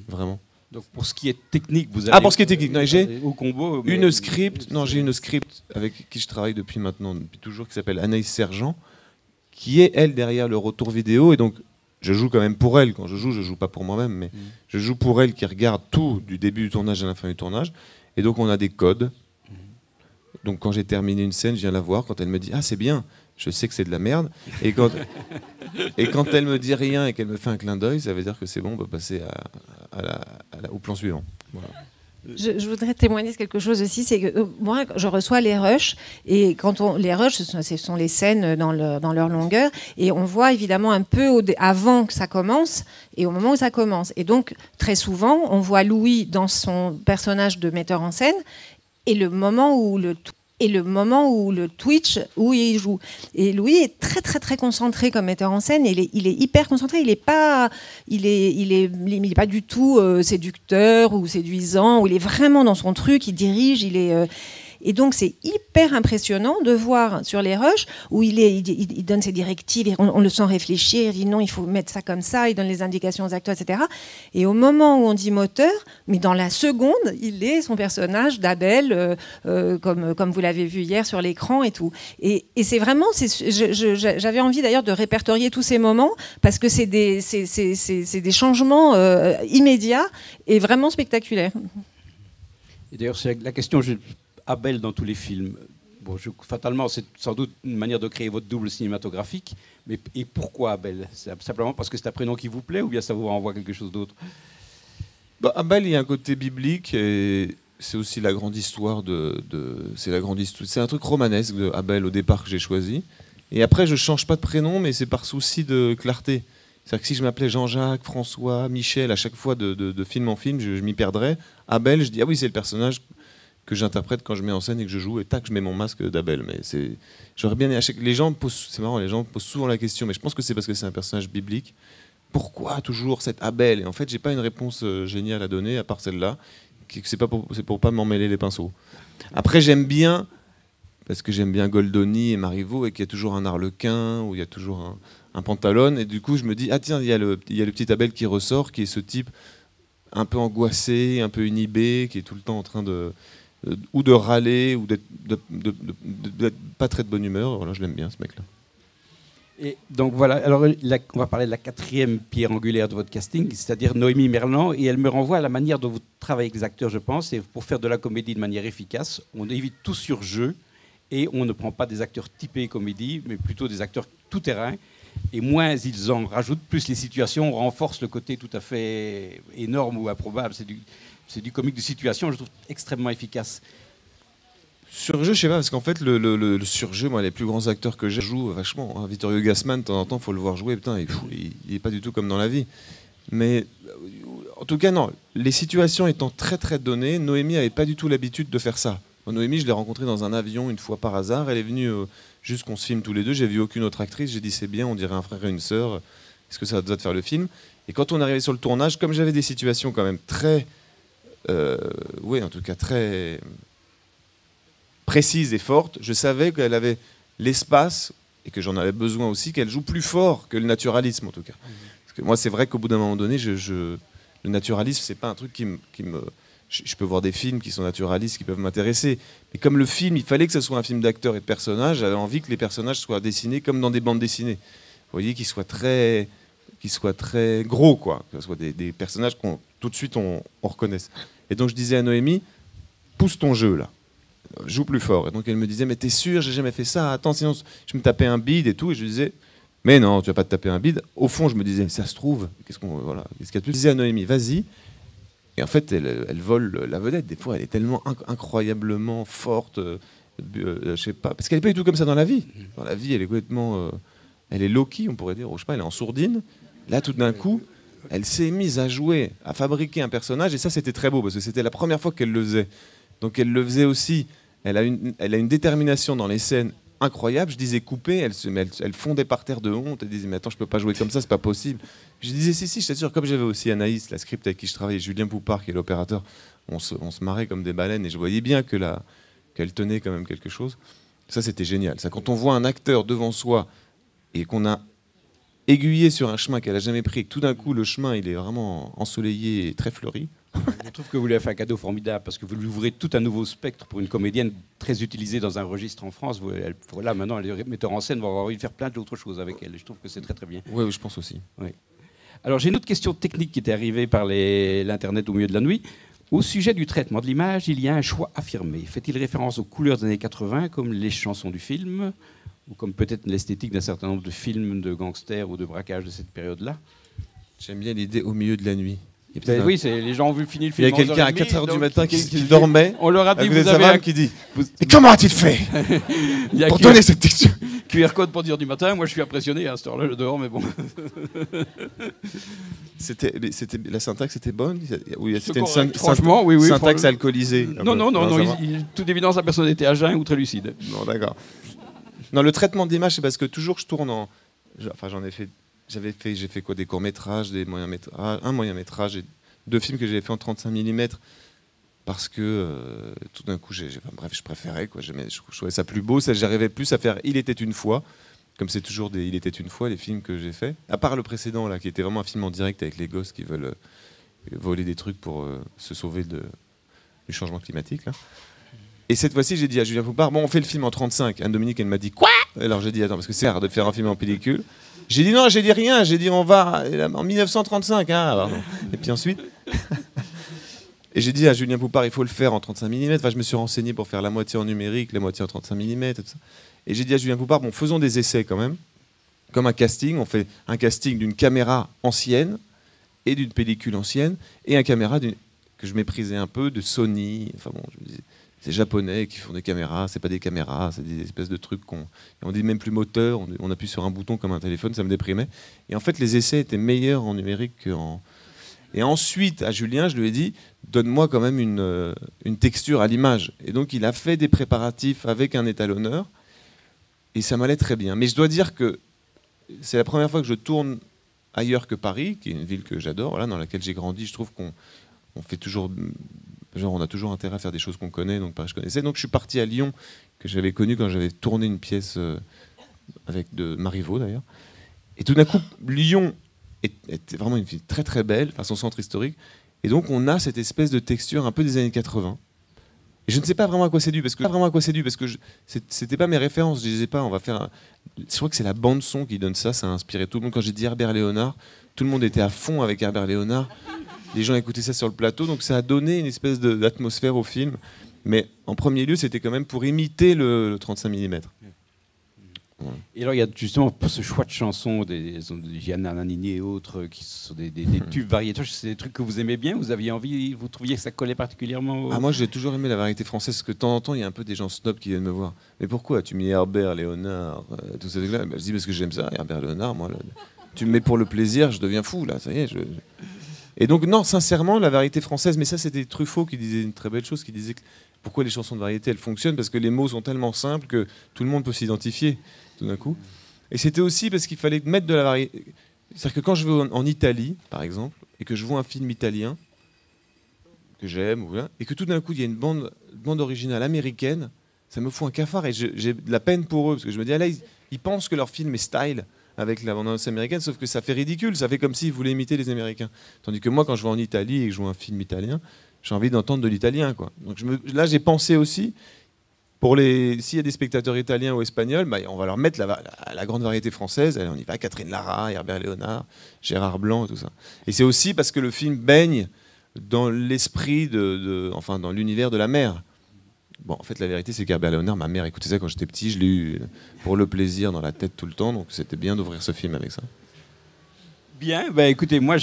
vraiment. Donc pour ce qui est technique, vous avez... pour ce qui est technique, j'ai au combo, j'ai une script avec qui je travaille depuis toujours, qui s'appelle Anaïs Sergent, qui est elle derrière le retour vidéo, et donc je joue quand même pour elle. Quand je joue pas pour moi-même, mais je joue pour elle qui regarde tout du début du tournage à la fin du tournage. Et donc on a des codes. Donc quand j'ai terminé une scène, je viens la voir. Quand elle me dit « Ah, c'est bien », je sais que c'est de la merde. Et quand elle me dit rien et qu'elle me fait un clin d'œil, ça veut dire que c'est bon, on peut passer au plan suivant. Voilà. Je voudrais témoigner de quelque chose aussi, c'est que moi, je reçois les rushs, et les rushs, ce sont les scènes dans leur longueur, et on voit évidemment un peu avant que ça commence et au moment où ça commence. Et donc, très souvent, on voit Louis dans son personnage de metteur en scène, et le moment où le Twitch où il joue. Et Louis est très très très concentré comme metteur en scène. Il est hyper concentré. Il est pas du tout séducteur ou séduisant. Il est vraiment dans son truc. Il dirige. Et donc c'est hyper impressionnant de voir sur les rushs où il donne ses directives, on le sent réfléchir, il dit non, il faut mettre ça comme ça, il donne les indications aux acteurs, etc. Et au moment où on dit moteur, mais dans la seconde, il est son personnage d'Abel, comme vous l'avez vu hier sur l'écran et tout. Et c'est vraiment, j'avais envie d'ailleurs de répertorier tous ces moments parce que c'est des changements immédiats et vraiment spectaculaires. Et d'ailleurs, c'est la question... Abel dans tous les films. Bon, fatalement, c'est sans doute une manière de créer votre double cinématographique. Et pourquoi Abel? C'est simplement parce que c'est un prénom qui vous plaît ou bien ça vous renvoie quelque chose d'autre? Abel, il y a un côté biblique et c'est aussi la grande histoire c'est un truc romanesque de Abel au départ que j'ai choisi. Et après, je change pas de prénom, mais c'est par souci de clarté. C'est-à-dire que si je m'appelais Jean-Jacques, François, Michel, à chaque fois de film en film, je m'y perdrais. Abel, je dis ah oui, c'est le personnage que j'interprète quand je mets en scène et que je joue, et tac, je mets mon masque d'Abel. Mais j'aurais bien... Les gens posent souvent la question, mais je pense que c'est parce que c'est un personnage biblique. Pourquoi toujours cet Abel? Et en fait, j'ai pas une réponse géniale à donner, à part celle-là, c'est pour pas m'emmêler les pinceaux. Après, j'aime bien, parce que j'aime bien Goldoni et Marivaux, et qu'il y a toujours un arlequin, ou il y a toujours un pantalon, et du coup je me dis, ah tiens, il y a le petit Abel qui ressort, qui est ce type un peu angoissé, un peu inhibé, qui est tout le temps en train ou de râler, ou d'être pas très de bonne humeur. Voilà, je l'aime bien, ce mec-là. Et donc voilà, alors on va parler de la 4e pierre angulaire de votre casting, c'est-à-dire Noémie Merlan, et elle me renvoie à la manière dont vous travaillez avec les acteurs, je pense, et pour faire de la comédie de manière efficace, on évite tout surjeu, et on ne prend pas des acteurs typés comédie, mais plutôt des acteurs tout-terrain, et moins ils en rajoutent, plus les situations renforcent le côté tout à fait énorme ou improbable. C'est du comique de situation, je trouve extrêmement efficace. Surjeu, je sais pas, parce qu'en fait, le surjeu, moi, les plus grands acteurs que j'ai jouent vachement. Hein. Vittorio Gassman, de temps en temps, il faut le voir jouer. Putain, il est pas du tout comme dans la vie. Mais en tout cas, non. Les situations étant très très données, Noémie avait pas du tout l'habitude de faire ça. Noémie, je l'ai rencontrée dans un avion une fois par hasard. Elle est venue juste qu'on se filme tous les deux. J'ai vu aucune autre actrice. J'ai dit c'est bien, on dirait un frère et une sœur. Est-ce que ça doit te faire le film? Et quand on est arrivé sur le tournage, comme j'avais des situations quand même très, oui, en tout cas très précise et forte, je savais qu'elle avait l'espace, et que j'en avais besoin aussi, qu'elle joue plus fort que le naturalisme, en tout cas. Parce que moi, c'est vrai qu'au bout d'un moment donné, le naturalisme, c'est pas un truc qui me... Je peux voir des films qui sont naturalistes, qui peuvent m'intéresser. Mais comme le film, il fallait que ce soit un film d'acteurs et de personnages, j'avais envie que les personnages soient dessinés comme dans des bandes dessinées. Vous voyez, qu'ils soient très gros, quoi. Que ce soit des personnages qu'on tout de suite on reconnaisse. Et donc je disais à Noémie, pousse ton jeu, là. Joue plus fort. Et donc elle me disait, mais t'es sûr, j'ai jamais fait ça, attends, sinon je me tapais un bide et tout. Et je lui disais, mais non, tu vas pas te taper un bide. Au fond, je me disais, ça se trouve, qu'est-ce qu'il y a de plus? Je disais à Noémie, vas-y. Et en fait, elle vole la vedette. Des fois, elle est tellement incroyablement forte, je sais pas, parce qu'elle est pas du tout comme ça dans la vie. Dans la vie, elle est complètement, elle est low-key, on pourrait dire, je sais pas, elle est en sourdine. Là, tout d'un coup, elle s'est mise à jouer, à fabriquer un personnage, et ça, c'était très beau parce que c'était la première fois qu'elle le faisait. Donc, elle le faisait aussi. Elle a une détermination dans les scènes incroyable. Je disais couper, elle fondait par terre de honte. Elle disait mais attends, je peux pas jouer comme ça, c'est pas possible. Je disais si, je t'assure. Comme j'avais aussi Anaïs, la script avec qui je travaillais, Julien Poupard qui est l'opérateur, on se marrait comme des baleines et je voyais bien qu'elle tenait quand même quelque chose. Ça c'était génial. Ça, quand on voit un acteur devant soi et qu'on a aiguillé sur un chemin qu'elle a jamais pris, et que tout d'un coup le chemin il est vraiment ensoleillé et très fleuri. Je trouve que vous lui avez fait un cadeau formidable parce que vous lui ouvrez tout un nouveau spectre pour une comédienne très utilisée dans un registre en France. Là, maintenant, les metteurs en scène vont avoir envie de faire plein d'autres choses avec elle. Je trouve que c'est très très bien. Oui, je pense aussi. Oui. Alors, j'ai une autre question technique qui était arrivée par l'Internet au milieu de la nuit. Au sujet du traitement de l'image, il y a un choix affirmé. Fait-il référence aux couleurs des années 80, comme les chansons du film, ou comme peut-être l'esthétique d'un certain nombre de films de gangsters ou de braquages de cette période-là? J'aime bien l'idée au milieu de la nuit. Oui, les gens ont vu finir le film. Il y a quelqu'un à 4h du matin qui dormait. On leur a dit, vous avez qui dit mais comment a-t-il fait pour donner cette texture? QR code pour dire du matin. Moi, je suis impressionné à cette heure-là, je dehors, mais bon. La syntaxe était bonne. C'était une franchement, oui, syntaxe alcoolisée. Non. Toute évidence, la personne était à jeun ou très lucide. Non, d'accord. Non, le traitement de l'image, c'est parce que toujours je tourne en. Enfin, j'ai fait quoi, des courts-métrages, des moyens-métrages, un moyen-métrage et 2 films que j'avais fait en 35 mm parce que tout d'un coup, je préférais, quoi. Je trouvais ça plus beau, j'arrivais plus à faire Il était une fois, comme c'est toujours des Il était une fois, les films que j'ai fait, à part le précédent, là, qui était vraiment un film en direct avec les gosses qui veulent voler des trucs pour se sauver du changement climatique, là. Et cette fois-ci, j'ai dit à Julien Poupard, bon, on fait le film en 35. Anne-Dominique, elle m'a dit, quoi? Alors j'ai dit, attends, parce que c'est rare de faire un film en pellicule. J'ai dit non, j'ai dit rien, j'ai dit on va en 1935. Hein, et puis ensuite, et j'ai dit à Julien Poupard, il faut le faire en 35 mm. Enfin, je me suis renseigné pour faire la moitié en numérique, la moitié en 35 mm. Et tout ça. Et j'ai dit à Julien Poupard, bon, faisons des essais quand même, comme un casting. On fait un casting d'une caméra ancienne et d'une pellicule ancienne, et un caméra que je méprisais un peu, de Sony. Enfin bon, je me disais, c'est japonais qui font des caméras, c'est pas des caméras, c'est des espèces de trucs on dit même plus moteur, on appuie sur un bouton comme un téléphone, ça me déprimait. Et en fait, les essais étaient meilleurs en numérique qu'en... Et ensuite, à Julien, je lui ai dit, donne-moi quand même une texture à l'image. Et donc, il a fait des préparatifs avec un étalonneur, et ça m'allait très bien. Mais je dois dire que c'est la première fois que je tourne ailleurs que Paris, qui est une ville que j'adore, voilà, dans laquelle j'ai grandi. Je trouve qu'on fait toujours... Genre, on a toujours intérêt à faire des choses qu'on connaît, donc Paris, je connaissais. Donc, je suis parti à Lyon, que j'avais connu quand j'avais tourné une pièce avec de Marivaux, d'ailleurs. Et tout d'un coup, Lyon est vraiment une ville très très belle, enfin son centre historique. Et donc on a cette espèce de texture un peu des années 80. Et je ne sais pas vraiment à quoi c'est dû, parce que c'était pas mes références. Je disais pas, on va faire. Je crois que c'est la bande son qui donne ça. Ça a inspiré tout le monde. Quand j'ai dit Herbert Léonard, tout le monde était à fond avec Herbert Léonard. Les gens écoutaient ça sur le plateau, donc ça a donné une espèce d'atmosphère au film. Mais en premier lieu, c'était quand même pour imiter le 35 mm. Voilà. Et alors, il y a justement ce choix de chansons des Gianna Nannini et autres qui sont des tubes variétés. C'est des trucs que vous aimez bien. Vous aviez envie, vous trouviez que ça collait particulièrement Ah, moi, j'ai toujours aimé la variété française, parce que de temps en temps, il y a un peu des gens snobs qui viennent me voir. Mais pourquoi tu mets Herbert Léonard, tout ça là Je dis parce que j'aime ça, Herbert Léonard. Moi, tu me mets pour le plaisir, je deviens fou là. Ça y est. Et donc, non, sincèrement, la variété française. Mais ça, c'était Truffaut qui disait une très belle chose, qui disait que pourquoi les chansons de variété elles fonctionnent, parce que les mots sont tellement simples que tout le monde peut s'identifier. Tout d'un coup. Et c'était aussi parce qu'il fallait mettre de la variété. C'est-à-dire que quand je vais en Italie, par exemple, et que je vois un film italien que j'aime, et que tout d'un coup il y a une bande originale américaine, ça me fout un cafard et j'ai de la peine pour eux, parce que je me dis, ah là, ils pensent que leur film est style avec la bande américaine, sauf que ça fait ridicule, ça fait comme s'ils voulaient imiter les Américains. Tandis que moi, quand je vais en Italie et que je vois un film italien, j'ai envie d'entendre de l'italien, quoi. Donc là, j'ai pensé aussi. S'il y a des spectateurs italiens ou espagnols, bah, on va leur mettre la grande variété française. Allez, on y va, Catherine Lara, Herbert Léonard, Gérard Blanc, tout ça. Et c'est aussi parce que le film baigne dans l'esprit enfin, dans l'univers de la mer. Bon, en fait, la vérité, c'est qu'Herbert Léonard, ma mère écoutait ça quand j'étais petit, je l'ai eu pour le plaisir dans la tête tout le temps, donc c'était bien d'ouvrir ce film avec ça. Bien, bah écoutez, moi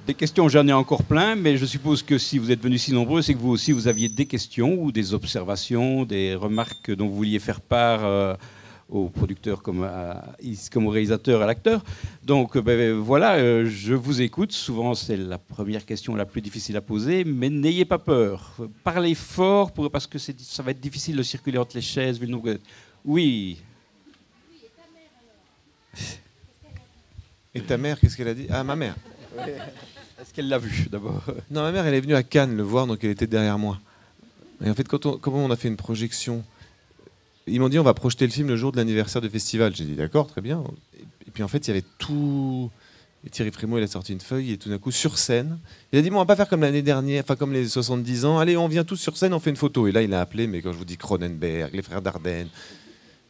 des questions, j'en ai encore plein, mais je suppose que si vous êtes venus si nombreux, c'est que vous aussi vous aviez des questions ou des observations, des remarques dont vous vouliez faire part au producteur comme au réalisateur, à l'acteur. Donc voilà, je vous écoute. Souvent c'est la première question la plus difficile à poser, mais n'ayez pas peur. Parlez fort parce que ça va être difficile de circuler entre les chaises vu le nombre. Oui. Et ta mère, qu'est-ce qu'elle a dit? Ah, ma mère. Est-ce qu'elle l'a vu d'abord? Non, ma mère, elle est venue à Cannes le voir, donc elle était derrière moi. Et en fait, comment on a fait une projection, ils m'ont dit on va projeter le film le jour de l'anniversaire du festival. J'ai dit d'accord, très bien. Et puis en fait, il y avait tout. Et Thierry Frémaux, il a sorti une feuille et tout d'un coup, sur scène, il a dit bon, on va pas faire comme l'année dernière, enfin comme les 70 ans. Allez, on vient tous sur scène, on fait une photo. Et là, il a appelé, mais quand je vous dis Cronenberg, les frères Dardenne,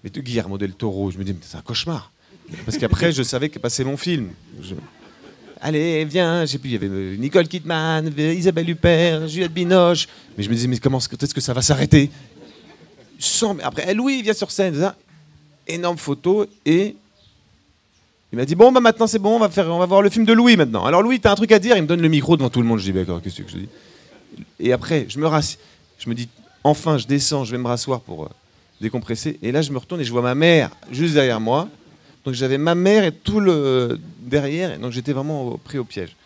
mais Guillermo del Toro, je me dis mais c'est un cauchemar. Parce qu'après, je savais que passait mon film. Allez, viens, je sais plus, il y avait Nicole Kidman, Isabelle Huppert, Juliette Binoche. Mais je me disais, mais quand est-ce que ça va s'arrêter? Après, Louis, viens sur scène. Ça. Énorme photo. Et il m'a dit, bon, bah maintenant c'est bon, on va voir le film de Louis maintenant. Alors Louis, t'as un truc à dire? Il me donne le micro devant tout le monde. Je dis, d'accord, qu'est-ce que je dis? Et après, je me dis, enfin, je descends, je vais me rasseoir pour décompresser. Et là, je me retourne et je vois ma mère juste derrière moi. Donc j'avais ma mère et tout le derrière, et donc j'étais vraiment pris au piège.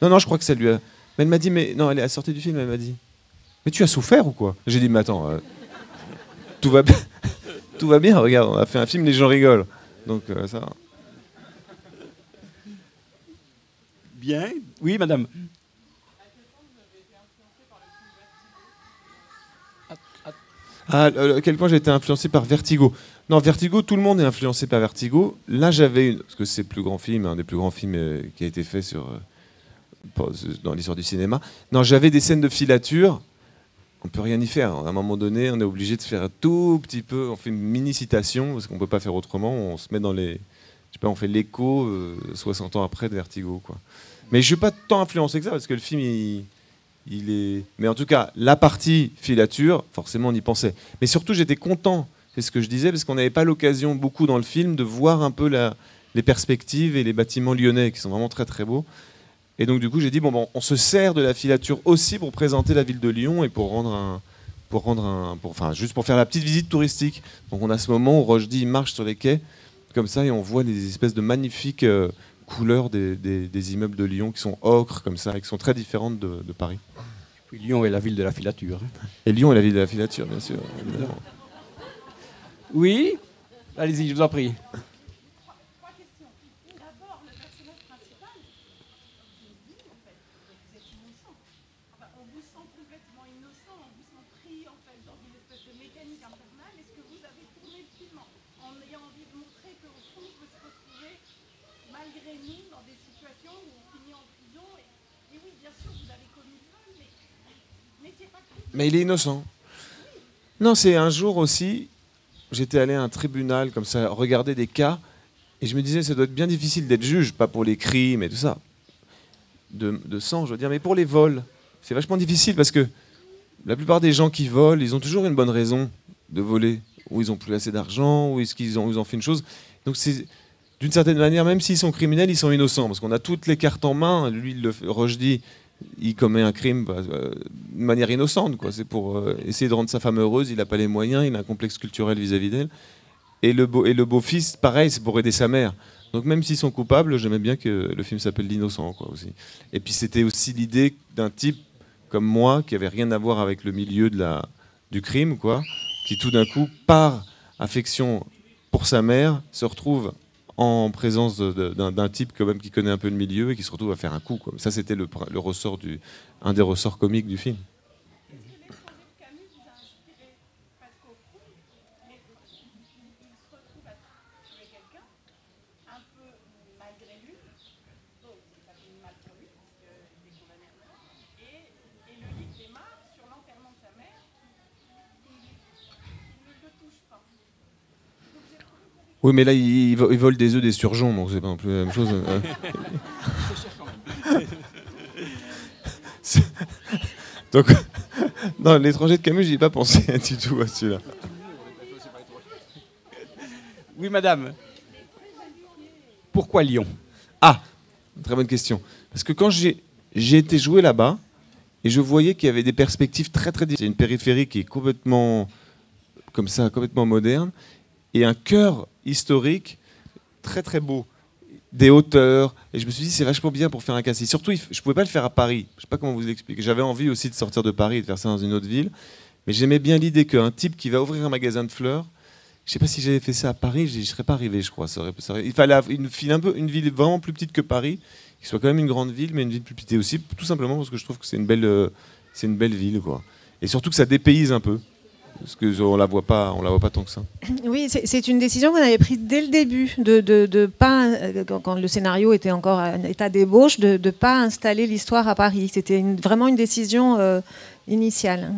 Non, je crois que ça lui a... Mais elle m'a dit, mais non, elle est à la sortie du film, elle m'a dit, mais tu as souffert ou quoi? J'ai dit, mais attends, tout va bien, tout va bien, regarde, on a fait un film, les gens rigolent. Donc ça va. Bien, oui madame. À quel point j'ai été influencé par Vertigo. Non, Vertigo, tout le monde est influencé par Vertigo. Là, parce que c'est le plus grand film, un des plus grands films qui a été fait dans l'histoire du cinéma. Non, j'avais des scènes de filature. On peut rien y faire. À un moment donné, on est obligé de faire un tout petit peu. On fait une mini citation parce qu'on peut pas faire autrement. On se met dans les. Je sais pas, on fait l'écho 60 ans après de Vertigo, quoi. Mais je suis pas tant influencé que ça parce que le film, il est. Mais en tout cas, la partie filature, forcément, on y pensait. Mais surtout, j'étais content. C'est ce que je disais, parce qu'on n'avait pas l'occasion beaucoup dans le film de voir un peu les perspectives et les bâtiments lyonnais qui sont vraiment très très beaux. Et donc du coup j'ai dit bon, on se sert de la filature aussi pour présenter la ville de Lyon et juste pour faire la petite visite touristique. Donc on a ce moment où Rochdy marche sur les quais comme ça et on voit des espèces de magnifiques couleurs des immeubles de Lyon qui sont ocre comme ça et qui sont très différentes de Paris. Et puis Lyon est la ville de la filature. Et Lyon est la ville de la filature, bien sûr. Évidemment. Oui, allez-y, je vous en prie. Trois questions. D'abord, le personnage principal, vous êtes innocent. Enfin, on vous sent complètement innocent, on vous sent pris en fait dans une espèce de mécanique infernale. Est-ce que vous avez tourné le film en ayant envie de montrer qu'au fond, vous se retrouvez situation où on finit en prison et oui, bien sûr, vous avez commis le vol, mais n'étiez pas criminel. Mais il est innocent. Non, c'est un jour aussi, j'étais allé à un tribunal comme ça, regarder des cas, et je me disais, ça doit être bien difficile d'être juge, pas pour les crimes et tout ça, de sang, je veux dire, mais pour les vols, c'est vachement difficile parce que la plupart des gens qui volent, ils ont toujours une bonne raison de voler, ou ils ont plus assez d'argent, ou ils ont fait une chose. Donc c'est d'une certaine manière, même s'ils sont criminels, ils sont innocents, parce qu'on a toutes les cartes en main. Lui, Rushdie, il commet un crime de manière innocente, quoi. C'est pour essayer de rendre sa femme heureuse. Il n'a pas les moyens, il a un complexe culturel vis-à-vis d'elle. Et le beau-fils, pareil, c'est pour aider sa mère. Donc même s'ils sont coupables, j'aimais bien que le film s'appelle L'innocent, quoi, aussi. Et puis c'était aussi l'idée d'un type comme moi, qui avait rien à voir avec le milieu du crime, quoi, qui tout d'un coup, par affection pour sa mère, se retrouve en présence d'un type quand même qui connaît un peu le milieu et qui se retrouve à faire un coup, quoi. Ça, c'était un des ressorts comiques du film. Camus vous a inspiré parce qu'au fond, il se retrouve à tuer quelqu'un, un peu malgré lui, donc ça fait mal pour lui, parce qu'il est condamné à mort, et le livre démarre sur l'enterrement de sa mère, il ne le touche pas. Oui, mais là, il vole des œufs des surgeons, donc c'est pas non plus la même chose. Donc, dans L'étranger de Camus, j'y ai pas pensé du tout à celui-là. Oui, madame. Pourquoi Lyon? Ah, très bonne question. Parce que quand j'ai été jouer là-bas, et je voyais qu'il y avait des perspectives très très différentes. Il y a une périphérie qui est complètement comme ça, complètement moderne, et un cœur historique très très beau, des hauteurs, et je me suis dit c'est vachement bien pour faire un casting. Surtout je pouvais pas le faire à Paris, je sais pas comment vous l'expliquer. J'avais envie aussi de sortir de Paris et de faire ça dans une autre ville, mais j'aimais bien l'idée qu'un type qui va ouvrir un magasin de fleurs, je sais pas si j'avais fait ça à Paris, je serais pas arrivé, je crois. Il fallait une ville vraiment plus petite que Paris, qui soit quand même une grande ville, mais une ville plus petite, et aussi tout simplement parce que je trouve que c'est une belle ville, quoi. Et surtout que ça dépayse un peu. Parce qu'on la voit pas tant que ça. Oui, c'est une décision qu'on avait prise dès le début, de pas, quand le scénario était encore en état d'ébauche, de ne pas installer l'histoire à Paris. C'était vraiment une décision initiale.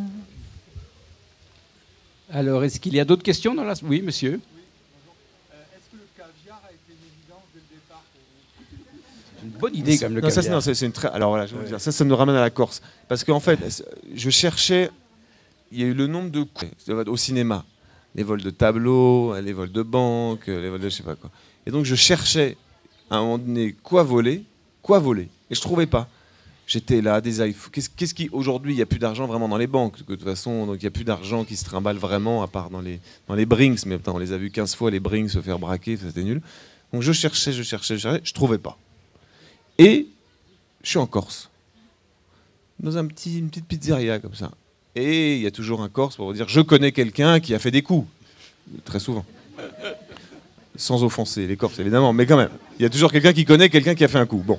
Alors, est-ce qu'il y a d'autres questions dans la... Oui, monsieur. Est-ce que le caviar a été une évidence dès le départ pour vous? Une bonne idée, quand même, le non, caviar. c'est une très... Alors voilà, je vais vous dire, ça me ramène à la Corse. Parce qu'en fait, je cherchais... Il y a eu le nombre de coups au cinéma. Les vols de tableaux, les vols de banque, les vols de je sais pas quoi. Et donc je cherchais à un moment donné quoi voler. Et je trouvais pas. J'étais là, des iPhones. Qu'est-ce qui aujourd'hui, il n'y a plus d'argent vraiment dans les banques. De toute façon, donc il n'y a plus d'argent qui se trimballe vraiment, à part dans les Brinks. Mais putain, on les a vus 15 fois, les Brinks se faire braquer, c'était nul. Donc je cherchais, je trouvais pas. Et je suis en Corse. Dans une petite pizzeria comme ça. Et il y a toujours un Corse pour vous dire « je connais quelqu'un qui a fait des coups ». Très souvent. Sans offenser les Corses, évidemment, mais quand même. Il y a toujours quelqu'un qui connaît quelqu'un qui a fait un coup. Bon.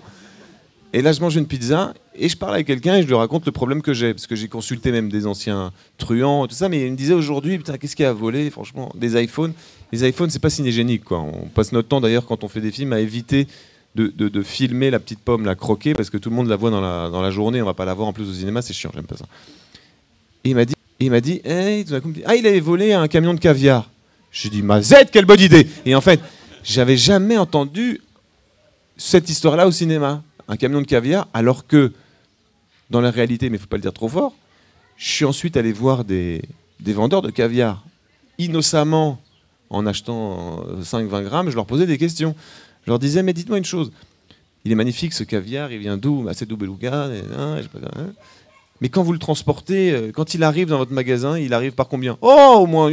Et là, je mange une pizza et je parle avec quelqu'un et je lui raconte le problème que j'ai. Parce que j'ai consulté même des anciens truands, tout ça, mais il me disait aujourd'hui, putain, qu'est-ce qu'il y a à voler, franchement, des iPhones. Les iPhones, c'est pas cinégénique, quoi. On passe notre temps, d'ailleurs, quand on fait des films, à éviter de filmer la petite pomme, la croquer, parce que tout le monde la voit dans la journée, on va pas la voir en plus au cinéma, c'est chiant, j'aime pas ça. Et il m'a dit, hey, il avait volé un camion de caviar. J'ai dit, Mazette, quelle bonne idée. Et en fait, j'avais jamais entendu cette histoire-là au cinéma. Un camion de caviar, alors que, dans la réalité, mais il ne faut pas le dire trop fort, je suis ensuite allé voir des vendeurs de caviar. Innocemment, en achetant 5-20 grammes, je leur posais des questions. Je leur disais, mais dites-moi une chose. Il est magnifique ce caviar, il vient d'où? C'est d'Oubelouga. Mais quand vous le transportez, quand il arrive dans votre magasin, il arrive par combien? Oh, au moins,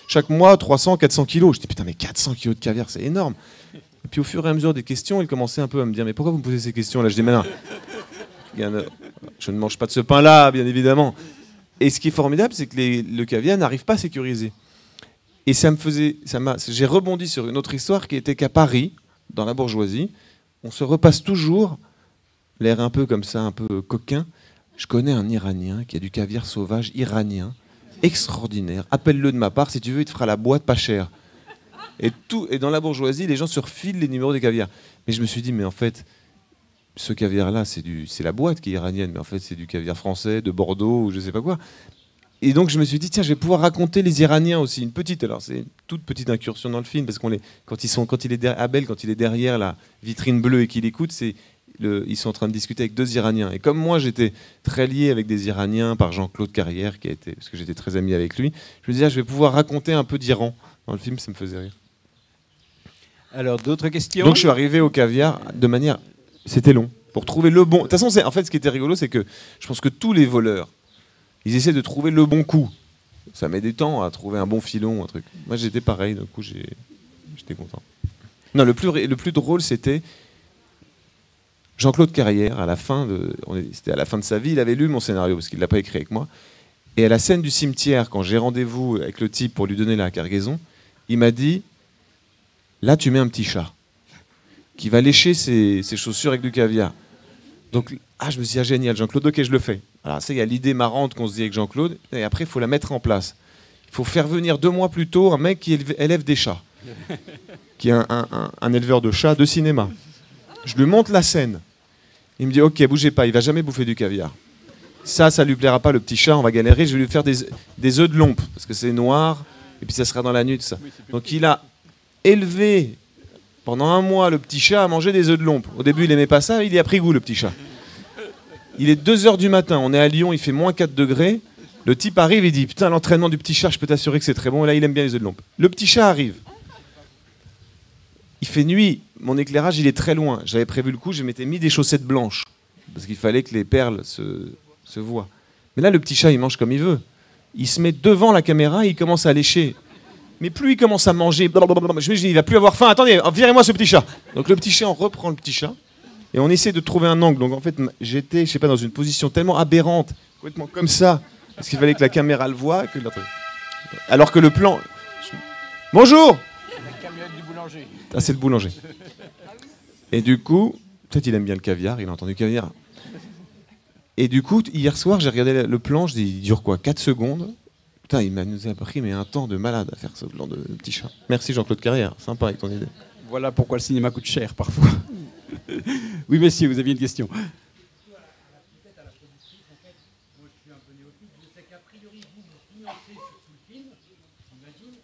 chaque mois, 300, 400 kilos. Je dis, putain, mais 400 kilos de caviar, c'est énorme. Et puis au fur et à mesure des questions, il commençait un peu à me dire, mais pourquoi vous me posez ces questions-là? Je dis, mais non, je ne mange pas de ce pain-là, bien évidemment. Et ce qui est formidable, c'est que le caviar n'arrive pas à sécuriser. Et j'ai rebondi sur une autre histoire qui était qu'à Paris, dans la bourgeoisie, on se repasse toujours, l'air un peu comme ça, un peu coquin. Je connais un Iranien qui a du caviar sauvage iranien, extraordinaire. Appelle-le de ma part, si tu veux, il te fera la boîte pas chère. Et dans la bourgeoisie, les gens se refilent les numéros des caviars. Mais je me suis dit, mais en fait, ce caviar-là, c'est la boîte qui est iranienne, mais en fait, c'est du caviar français, de Bordeaux, ou je sais pas quoi. Et donc, je me suis dit, tiens, je vais pouvoir raconter les Iraniens aussi. Alors, c'est une toute petite incursion dans le film, parce Abel, quand il est derrière la vitrine bleue et qu'il écoute, ils sont en train de discuter avec 2 Iraniens. Et comme moi, j'étais très lié avec des Iraniens par Jean-Claude Carrière, parce que j'étais très ami avec lui, je me disais, je vais pouvoir raconter un peu d'Iran dans le film, ça me faisait rire. Alors, d'autres questions? Donc, je suis arrivé au caviar de manière... C'était long. Pour trouver le bon... De toute façon, en fait, ce qui était rigolo, c'est que je pense que tous les voleurs, ils essaient de trouver le bon coup. Ça met du temps à trouver un bon filon, un truc. Moi, j'étais pareil, du coup, j'étais content. Non, le plus drôle, c'était Jean-Claude Carrière, c'était à la fin de sa vie, il avait lu mon scénario, parce qu'il ne l'a pas écrit avec moi. Et à la scène du cimetière, quand j'ai rendez-vous avec le type pour lui donner la cargaison, il m'a dit, là, tu mets un petit chat qui va lécher ses chaussures avec du caviar. Donc, je me suis dit, génial, Jean-Claude, ok, je le fais. Alors, ça, il y a l'idée marrante qu'on se dit avec Jean-Claude, et après, il faut la mettre en place. Il faut faire venir 2 mois plus tôt un mec qui élève des chats, qui est un éleveur de chats de cinéma. Je lui montre la scène. Il me dit, ok, bougez pas, il va jamais bouffer du caviar. Ça lui plaira pas, le petit chat, on va galérer, je vais lui faire des œufs de lompe, parce que c'est noir, et puis ça sera dans la nuit, tout ça. Donc, il a élevé pendant 1 mois le petit chat à manger des œufs de lompe. Au début, il aimait pas ça, il y a pris goût, le petit chat. Il est 2h du matin, on est à Lyon, il fait moins 4 degrés. Le type arrive et dit, putain, l'entraînement du petit chat, je peux t'assurer que c'est très bon. Et là, il aime bien les œufs de lompe. Le petit chat arrive. Il fait nuit, mon éclairage, il est très loin. J'avais prévu le coup, je m'étais mis des chaussettes blanches, parce qu'il fallait que les perles se voient. Mais là, le petit chat, il mange comme il veut. Il se met devant la caméra et il commence à lécher. Mais plus il commence à manger, je me dis, il va plus avoir faim. Attendez, virez-moi ce petit chat. Donc le petit chat, on reprend le petit chat. Et on essaie de trouver un angle. Donc en fait, j'étais, je sais pas, dans une position tellement aberrante, complètement comme ça, parce qu'il fallait que la caméra le voie. Alors que le plan... Bonjour! La camionnette du boulanger. Ah, c'est le boulanger. Et du coup, peut-être il aime bien le caviar, il a entendu caviar. Et du coup, hier soir, j'ai regardé le plan, je dis, il dure quoi, 4 secondes? Putain, nous a pris un temps de malade à faire ce plan de petit chat. Merci Jean-Claude Carrière, sympa avec ton idée. Voilà pourquoi le cinéma coûte cher parfois. Oui, messieurs, vous aviez une question. Peut-être à la productrice, en fait, moi je suis un peu néophyte, je sais qu'a priori vous financez sur tout le film, j'imagine,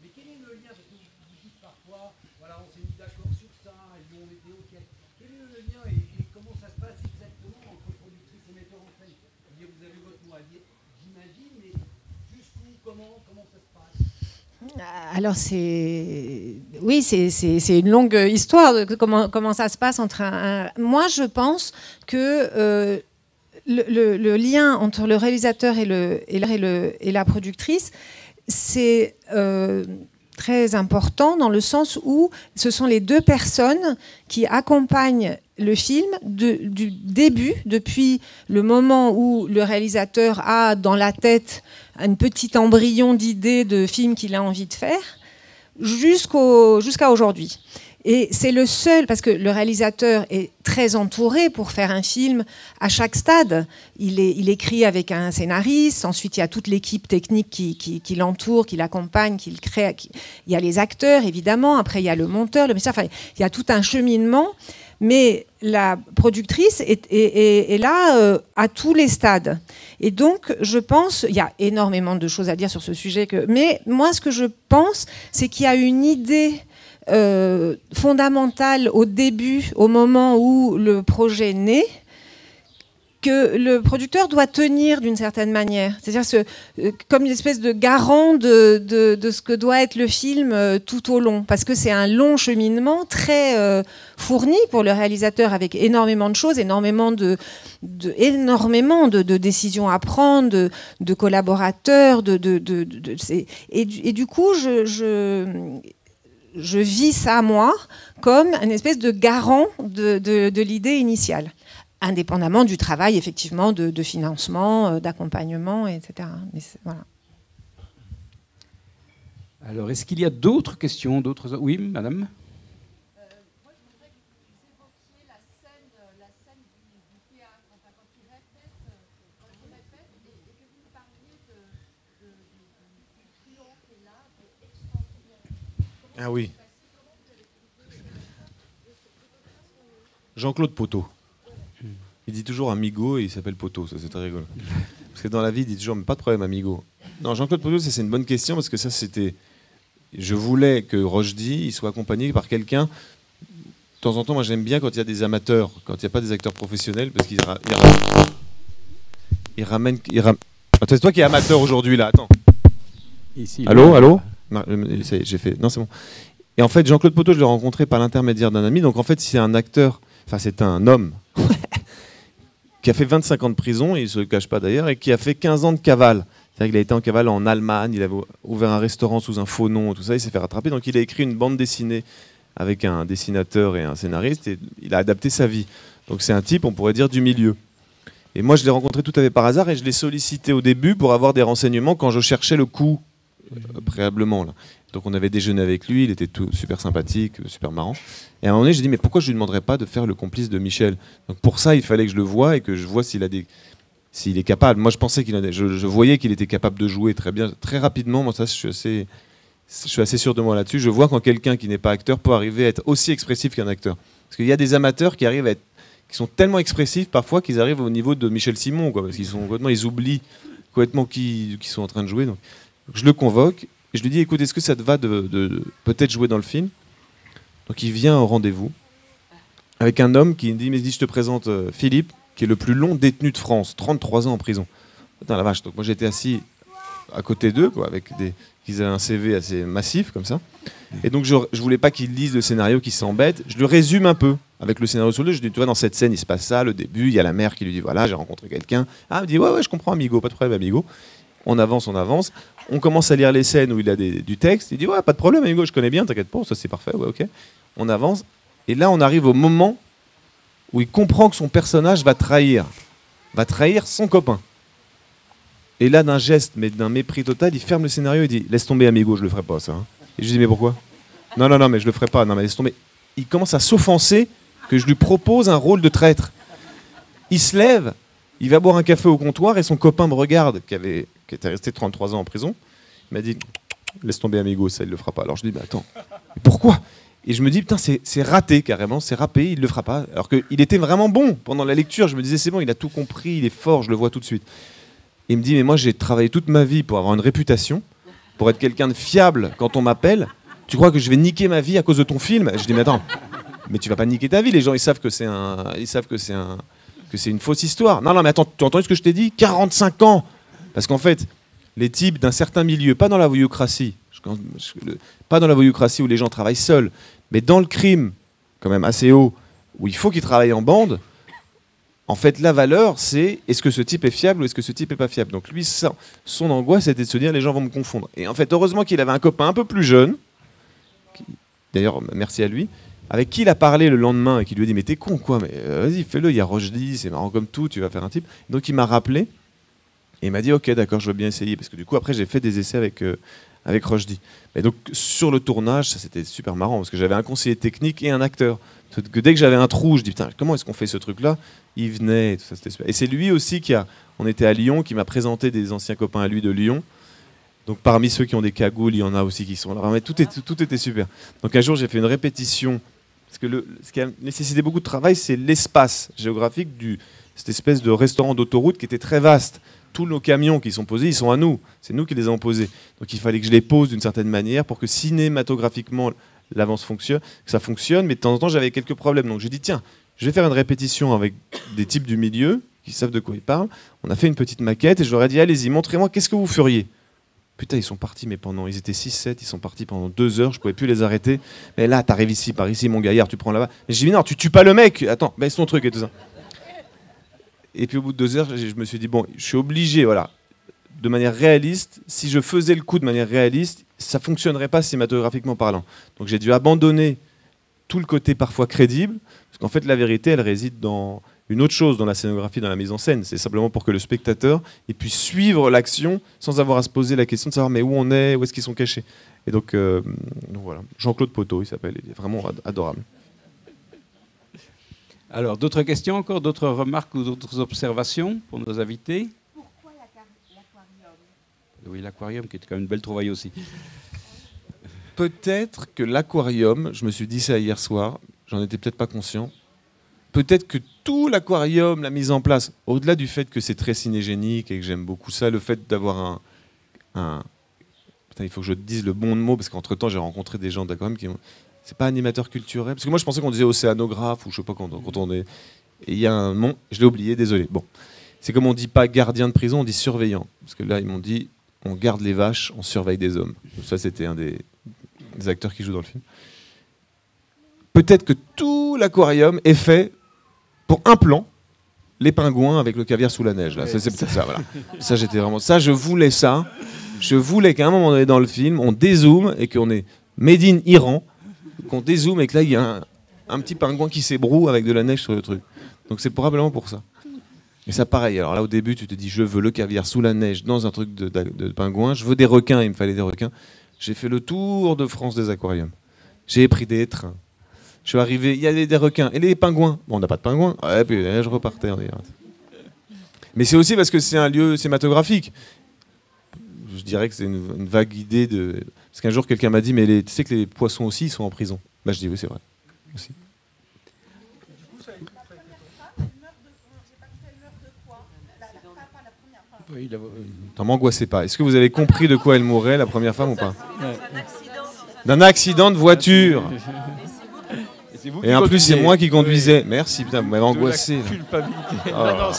mais quel est le lien, parce que vous dites parfois, voilà, on s'est mis d'accord sur ça, et nous on était OK. Quel est le lien et comment ça se passe exactement entre productrice et metteur en scène? Vous avez votre mot à dire, j'imagine, mais jusqu'où, comment ça se passe? Alors oui, c'est une longue histoire de comment ça se passe entre Moi, je pense que le lien entre le réalisateur et la productrice, c'est très important dans le sens où ce sont les 2 personnes qui accompagnent le film du début, depuis le moment où le réalisateur a dans la tête un petit embryon d'idée de film qu'il a envie de faire, jusqu'à aujourd'hui. Et c'est le seul, parce que le réalisateur est très entouré pour faire un film à chaque stade. Il écrit avec un scénariste, ensuite il y a toute l'équipe technique qui l'entoure, qui l'accompagne, qui le crée. Il y a les acteurs, évidemment, après il y a le monteur, le message, enfin, il y a tout un cheminement. Mais la productrice est là à tous les stades. Et donc, je pense, il y a énormément de choses à dire sur ce sujet, mais moi, ce que je pense, c'est qu'il y a une idée fondamentale au début, au moment où le projet naît, que le producteur doit tenir d'une certaine manière. C'est-à-dire comme une espèce de garant de ce que doit être le film tout au long. Parce que c'est un long cheminement très fourni pour le réalisateur, avec énormément de choses, énormément de décisions à prendre, de collaborateurs. Et du coup, je vis ça, moi, comme une espèce de garant de l'idée initiale. Indépendamment du travail, effectivement, de financement, d'accompagnement, etc. Mais voilà. Alors, est-ce qu'il y a d'autres questions, Oui, madame? Moi, je voudrais que vous évoquiez la scène du théâtre, enfin, quand il répète, et que vous parliez du triomphe qui est là, extraordinaire. Comment Ah oui. Jean-Claude Poteau. Il dit toujours amigo et il s'appelle Poteau, ça c'est très rigolo. Parce que dans la vie, il dit toujours, mais pas de problème, amigo. Non, Jean-Claude Poteau, ça c'est une bonne question parce que ça c'était. Je voulais que Rochdy il soit accompagné par quelqu'un. De temps en temps, moi j'aime bien quand il y a des amateurs, quand il n'y a pas des acteurs professionnels, parce qu'ils ramènent. Attends, c'est toi qui es amateur aujourd'hui là, attends. Ici, Allô, allô. Non, ça y est, j'ai fait. Non, c'est bon. Et en fait, Jean-Claude Poteau, je l'ai rencontré par l'intermédiaire d'un ami. Donc en fait, c'est un acteur, enfin c'est un homme qui a fait 25 ans de prison, et il ne se le cache pas d'ailleurs, et qui a fait 15 ans de cavale. C'est-à-dire qu'il a été en cavale en Allemagne, il avait ouvert un restaurant sous un faux nom, tout ça, il s'est fait rattraper. Donc il a écrit une bande dessinée avec un dessinateur et un scénariste, et il a adapté sa vie. Donc c'est un type, on pourrait dire, du milieu. Et moi, je l'ai rencontré tout à fait par hasard, et je l'ai sollicité au début pour avoir des renseignements quand je cherchais le coup préalablement. Là. Donc on avait déjeuné avec lui, il était tout super sympathique, super marrant. Et à un moment donné, j'ai dit, mais pourquoi je ne lui demanderais pas de faire le complice de Michel? Donc pour ça, il fallait que je le voie et que je vois s'il est capable. Moi, je pensais je voyais qu'il était capable de jouer très bien, très rapidement. Moi, ça, je suis assez sûr de moi là-dessus. Je vois quand quelqu'un qui n'est pas acteur peut arriver à être aussi expressif qu'un acteur. Parce qu'il y a des amateurs qui arrivent qui sont tellement expressifs parfois qu'ils arrivent au niveau de Michel Simon, quoi, parce ils oublient complètement qui sont en train de jouer. Donc je le convoque et je lui dis, écoute, est-ce que ça te va de peut-être jouer dans le film? Donc il vient au rendez-vous avec un homme qui me dit, je te présente Philippe, qui est le plus long détenu de France, 33 ans en prison. Putain la vache. Donc moi j'étais assis à côté d'eux, quoi, qu'ils avaient un CV assez massif comme ça. Et donc je voulais pas qu'il lise le scénario, qu'il s'embête. Je lui résume un peu avec le scénario sur le dos. Je dis, tu vois, dans cette scène il se passe ça, le début, il y a la mère qui lui dit, voilà, j'ai rencontré quelqu'un. Ah, il me dit, ouais, je comprends, amigo, pas de problème, amigo. On avance. On commence à lire les scènes où il a du texte. Il dit, ouais, pas de problème, amigo, je connais bien, t'inquiète pas, ça c'est parfait, ouais, ok. On avance. Et là, on arrive au moment où il comprend que son personnage va trahir son copain. Et là, d'un geste, mais d'un mépris total, il ferme le scénario et dit, laisse tomber, amigo, je le ferai pas, ça. Hein. Et je dis, mais pourquoi? Non, mais je le ferai pas. Non, mais laisse tomber. Il commence à s'offenser que je lui propose un rôle de traître. Il se lève, il va boire un café au comptoir et son copain me regarde, qui était resté 33 ans en prison. Il m'a dit, laisse tomber, amigo, ça, il le fera pas. Alors je dis, mais attends, mais pourquoi? Et je me dis, putain, c'est raté carrément, c'est râpé, il le fera pas. Alors qu'il était vraiment bon pendant la lecture. Je me disais, c'est bon, il a tout compris, il est fort, je le vois tout de suite. Et il me dit, mais moi j'ai travaillé toute ma vie pour avoir une réputation, pour être quelqu'un de fiable quand on m'appelle. Tu crois que je vais niquer ma vie à cause de ton film? Je dis, mais attends, mais tu vas pas niquer ta vie. Les gens, ils savent que c'est une fausse histoire. Non, mais attends, tu as entendu ce que je t'ai dit? 45 ans. Parce qu'en fait, les types d'un certain milieu, pas dans la voyoucratie, pas dans la voyoucratie où les gens travaillent seuls, mais dans le crime, quand même assez haut, où il faut qu'ils travaillent en bande. En fait, la valeur, c'est est-ce que ce type est fiable ou est-ce que ce type est pas fiable. Donc lui, son angoisse, c'était de se dire les gens vont me confondre. Et en fait, heureusement qu'il avait un copain un peu plus jeune, d'ailleurs, merci à lui, avec qui il a parlé le lendemain et qui lui a dit, mais t'es con quoi, mais vas-y, fais-le, il y a Rochdy, c'est marrant comme tout, tu vas faire un type. Donc il m'a rappelé et il m'a dit, ok, d'accord, je veux bien essayer. Parce que du coup, après, j'ai fait des essais avec Rochdy. Et donc sur le tournage, ça c'était super marrant parce que j'avais un conseiller technique et un acteur. Parce que dès que j'avais un trou, je dis putain, comment est-ce qu'on fait ce truc-là? Il venait, et tout ça, c'était super. Et c'est lui aussi on était à Lyon, qui m'a présenté des anciens copains à lui de Lyon. Donc parmi ceux qui ont des cagoules, il y en a aussi qui sont là. Mais tout était super. Donc un jour, j'ai fait une répétition. Parce que ce qui a nécessité beaucoup de travail, c'est l'espace géographique cette espèce de restaurant d'autoroute qui était très vaste. Tous nos camions qui sont posés, ils sont à nous. C'est nous qui les avons posés. Donc il fallait que je les pose d'une certaine manière pour que cinématographiquement l'avance fonctionne, que ça fonctionne. Mais de temps en temps, j'avais quelques problèmes. Donc j'ai dit, tiens, je vais faire une répétition avec des types du milieu qui savent de quoi ils parlent. On a fait une petite maquette et je leur ai dit, allez-y, montrez-moi, qu'est-ce que vous feriez? Putain, ils sont partis, mais ils étaient 6-7, ils sont partis pendant 2 heures, je pouvais plus les arrêter. Mais là, t'arrives ici, par ici, mon gaillard, tu prends là-bas. Et j'ai dit, mais non, tu tues pas le mec, attends, baisse ton truc et tout ça. Et puis au bout de 2 heures, je me suis dit, bon, je suis obligé, voilà, de manière réaliste, si je faisais le coup de manière réaliste, ça fonctionnerait pas cinématographiquement parlant. Donc j'ai dû abandonner tout le côté parfois crédible, parce qu'en fait, la vérité, elle réside dans une autre chose, dans la scénographie, dans la mise en scène. C'est simplement pour que le spectateur il puisse suivre l'action sans avoir à se poser la question de savoir mais où on est, où est-ce qu'ils sont cachés. Et donc voilà, Jean-Claude Poteau, il s'appelle, il est vraiment adorable. Alors, d'autres questions encore, d'autres remarques ou d'autres observations pour nos invités? Pourquoi l'aquarium? Oui, l'aquarium qui est quand même une belle trouvaille aussi. peut-être que l'aquarium, je me suis dit ça hier soir, j'en étais peut-être pas conscient, peut-être que tout l'aquarium, la mise en place, au-delà du fait que c'est très cinégénique et que j'aime beaucoup ça, le fait d'avoir Putain, il faut que je te dise le bon mot, parce qu'entre-temps, j'ai rencontré des gens d'aquarium qui ont... C'est pas animateur culturel, parce que moi, je pensais qu'on disait océanographe, ou je sais pas quand on est... Et il y a un nom, je l'ai oublié, désolé. Bon, c'est comme on dit pas gardien de prison, on dit surveillant. Parce que là, ils m'ont dit, on garde les vaches, on surveille des hommes. Donc ça, c'était un des acteurs qui jouent dans le film. Peut-être que tout l'aquarium est fait pour un plan, les pingouins avec le caviar sous la neige. Là. C'est peut-être ça, voilà. Ça, j'étais vraiment... Ça, je voulais ça. Je voulais qu'à un moment donné dans le film, on dézoome et qu'on est made in Iran, qu'on dézoome et que là, il y a un petit pingouin qui s'ébroue avec de la neige sur le truc. Donc c'est probablement pour ça. Et ça, pareil. Alors là, au début, tu te dis, je veux le caviar sous la neige dans un truc de pingouin. Je veux des requins, il me fallait des requins. J'ai fait le tour de France des aquariums. J'ai pris des trains. Je suis arrivé, il y avait des requins. Et les pingouins? Bon, on n'a pas de pingouins. Ouais, puis là, je repartais. Mais c'est aussi parce que c'est un lieu cinématographique. Je dirais que c'est une vague idée de... Parce qu'un jour, quelqu'un m'a dit, mais tu sais que les poissons aussi, ils sont en prison. Bah, je dis, oui, c'est vrai. Aussi. T'en m'angoissez pas. Est-ce que vous avez compris de quoi elle mourait, la première femme, ou pas? D'un accident de voiture. Et en plus, c'est moi qui conduisais. Merci, putain, vous m'avez angoissé. Culpabilité. Non,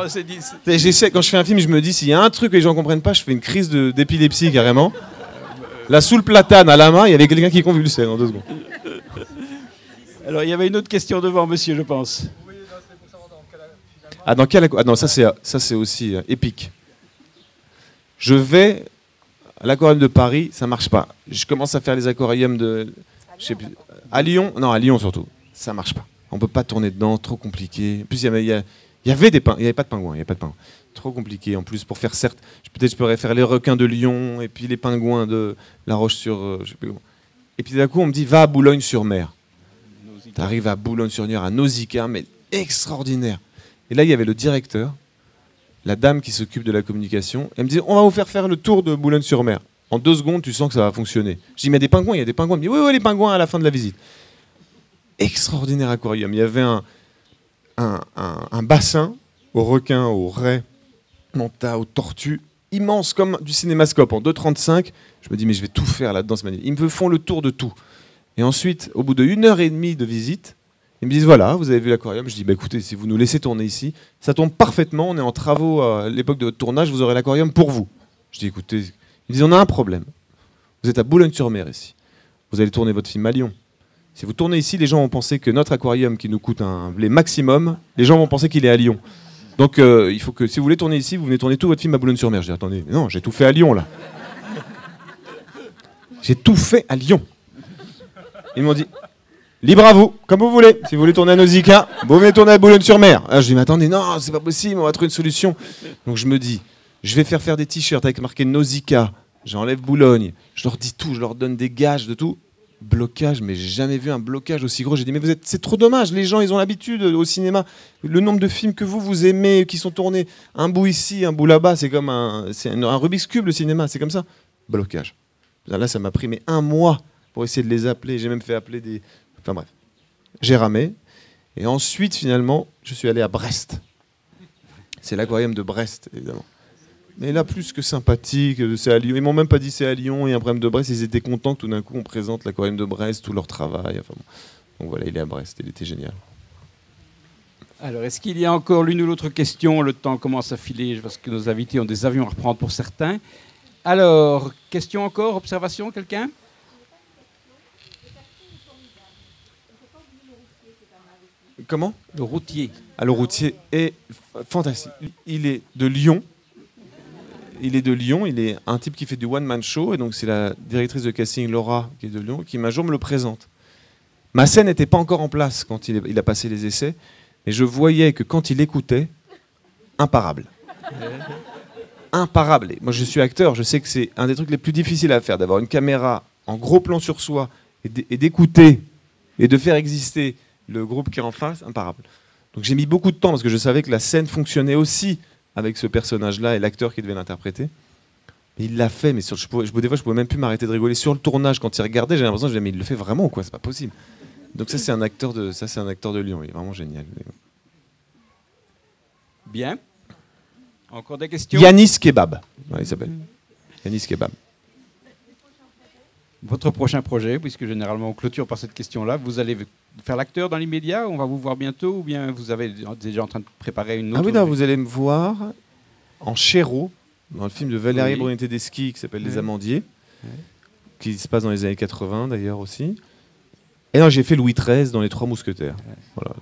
c'est dit. J'essaie, quand je fais un film, je me dis, s'il y a un truc que les gens ne comprennent pas, je fais une crise d'épilepsie carrément. Là, sous le platane, à la main, il y avait quelqu'un qui convulsait en 2 secondes. Alors, il y avait une autre question devant, monsieur, je pense. Ah, non, ça c'est aussi épique. Je vais à l'aquarium de Paris, ça marche pas. Je commence à faire les aquariums de... Je sais plus, à Lyon, non, à Lyon surtout, ça marche pas. On peut pas tourner dedans, trop compliqué. En plus, il y avait pas de pingouins, Trop compliqué. En plus, pour faire certes, peut-être je pourrais faire les requins de Lyon et puis les pingouins de La Roche-sur, je sais plus comment. Et puis d'un coup, on me dit va à Boulogne-sur-Mer. Tu arrives à Boulogne-sur-Mer, à Nausicaa, mais extraordinaire. Et là, il y avait le directeur, la dame qui s'occupe de la communication. Elle me dit on va vous faire le tour de Boulogne-sur-Mer. En 2 secondes, tu sens que ça va fonctionner. Je dis, mais il y a des pingouins, Elle me dit, oui, les pingouins à la fin de la visite. Extraordinaire aquarium. Il y avait un bassin aux requins, aux raies, manta, aux tortues, immense comme du cinémascope en 2,35. Je me dis, mais je vais tout faire là-dedans, c'est magnifique. Ils me font le tour de tout. Et ensuite, au bout de 1h30 de visite, ils me disent, voilà, vous avez vu l'aquarium. Je dis, bah, écoutez, si vous nous laissez tourner ici, ça tombe parfaitement, on est en travaux à l'époque de votre tournage, vous aurez l'aquarium pour vous. Je dis, écoutez... Ils disent, on a un problème. Vous êtes à Boulogne-sur-Mer ici. Vous allez tourner votre film à Lyon. Si vous tournez ici, les gens vont penser que notre aquarium qui nous coûte un blé maximum, les gens vont penser qu'il est à Lyon. Donc il faut que si vous voulez tourner ici, vous venez tourner tout votre film à Boulogne-sur-Mer. Je dis, attendez, non, j'ai tout fait à Lyon là. J'ai tout fait à Lyon. Ils m'ont dit, libre à vous, comme vous voulez. Si vous voulez tourner à Nausicaa, vous venez tourner à Boulogne-sur-Mer. Alors, je dis, mais attendez, non, c'est pas possible, on va trouver une solution. Donc je me dis, je vais faire des t-shirts avec marqué Nausicaa, j'enlève Boulogne, je leur dis tout, je leur donne des gages de tout. Blocage, mais j'ai jamais vu un blocage aussi gros. J'ai dit, mais c'est trop dommage, les gens, ils ont l'habitude au cinéma. Le nombre de films que vous aimez, qui sont tournés, un bout ici, un bout là-bas, c'est comme un Rubik's Cube, le cinéma, c'est comme ça. Blocage. Là, ça m'a pris 1 mois pour essayer de les appeler. J'ai même fait appeler des... Enfin bref. J'ai ramé. Et ensuite, finalement, je suis allé à Brest. C'est l'aquarium de Brest, évidemment. Mais là, plus que sympathique, c'est à Lyon. Ils m'ont même pas dit c'est à Lyon, il y a un problème de Brest. Ils étaient contents que tout d'un coup on présente l'aquarium de Brest, tout leur travail. Enfin, bon. Donc voilà, il est à Brest, il était génial. Alors, est-ce qu'il y a encore l'une ou l'autre question? Le temps commence à filer parce que nos invités ont des avions à reprendre pour certains. Alors, question encore, observation, quelqu'un? Comment? Le routier. Ah, le routier est fantastique. Il est de Lyon. Il est un type qui fait du one-man show, et donc c'est la directrice de casting, Laura, qui est de Lyon, qui un jour me le présente. Ma scène n'était pas encore en place quand il a passé les essais, mais je voyais que quand il écoutait, imparable. Imparable. Et moi, je suis acteur, je sais que c'est un des trucs les plus difficiles à faire, d'avoir une caméra en gros plan sur soi, et d'écouter, et de faire exister le groupe qui est en face, imparable. Donc j'ai mis beaucoup de temps, parce que je savais que la scène fonctionnait aussi avec ce personnage-là et l'acteur qui devait l'interpréter. Mais il l'a fait, mais des fois, je pouvais même plus m'arrêter de rigoler. Sur le tournage, quand il regardait, j'avais l'impression, je disais, mais il le fait vraiment, quoi, c'est pas possible. Donc ça, c'est un acteur de Lyon, il est vraiment génial. Bien. Encore des questions? Yanis Kebab, voilà, il s'appelle. Yanis Kebab. Votre prochain projet, puisque généralement on clôture par cette question-là, vous allez faire l'acteur dans l'immédiat, on va vous voir bientôt, ou bien vous avez déjà en train de préparer une autre? Ah oui, non, vous allez me voir en Chéreau, dans le film de Valérie Oui. Brunet Tedeschi qui s'appelle Les Oui. Amandiers, Oui. qui se passe dans les années 80 d'ailleurs aussi. Et non, j'ai fait Louis XIII dans Les Trois Mousquetaires. Voilà,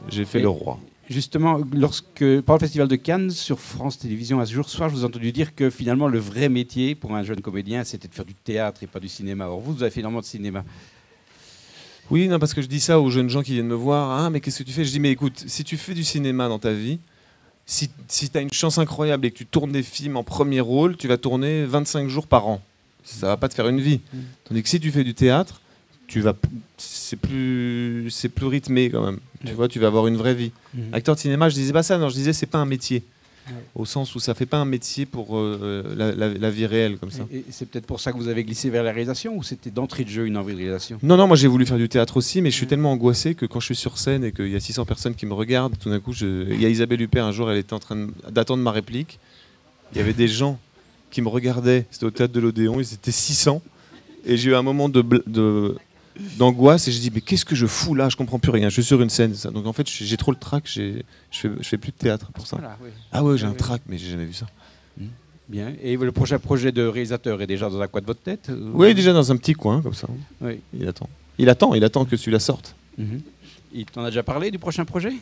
j'ai fait Et- le roi. Justement, pendant le Festival de Cannes, sur France Télévisions, un jour soir, je vous ai entendu dire que finalement, le vrai métier pour un jeune comédien, c'était de faire du théâtre et pas du cinéma. Or, vous avez fait énormément de cinéma. Oui, non, parce que je dis ça aux jeunes gens qui viennent me voir. Ah, mais qu'est-ce que tu fais? Je dis, mais écoute, si tu fais du cinéma dans ta vie, si tu as une chance incroyable et que tu tournes des films en premier rôle, tu vas tourner 25 jours par an. Ça va pas te faire une vie. Tandis que si tu fais du théâtre, c'est plus rythmé quand même. Tu vois, tu vas avoir une vraie vie. Acteur de cinéma, je disais pas ça, non, je disais c'est pas un métier. Au sens où ça fait pas un métier pour la vie réelle comme ça. Et c'est peut-être pour ça que vous avez glissé vers la réalisation, ou c'était d'entrée de jeu une envie de réalisation? Non, non, moi j'ai voulu faire du théâtre aussi, mais je suis tellement angoissé que quand je suis sur scène et qu'il y a 600 personnes qui me regardent, tout d'un coup, il y a Isabelle Huppert un jour, elle était en train d'attendre ma réplique. Il y avait des gens qui me regardaient, c'était au théâtre de l'Odéon, ils étaient 600. Et j'ai eu un moment d'angoisse et je dis mais qu'est-ce que je fous là, je comprends plus rien, je suis sur une scène, ça. Donc en fait j'ai trop le trac, je fais plus de théâtre pour ça. Voilà, oui. Ah ouais, j'ai un trac, mais j'ai jamais vu ça. Bien. Et le prochain projet de réalisateur est déjà dans un coin de votre tête? Oui, déjà dans un petit coin comme ça. Oui. Il attend que celui-là sorte. Il t'en a déjà parlé du prochain projet?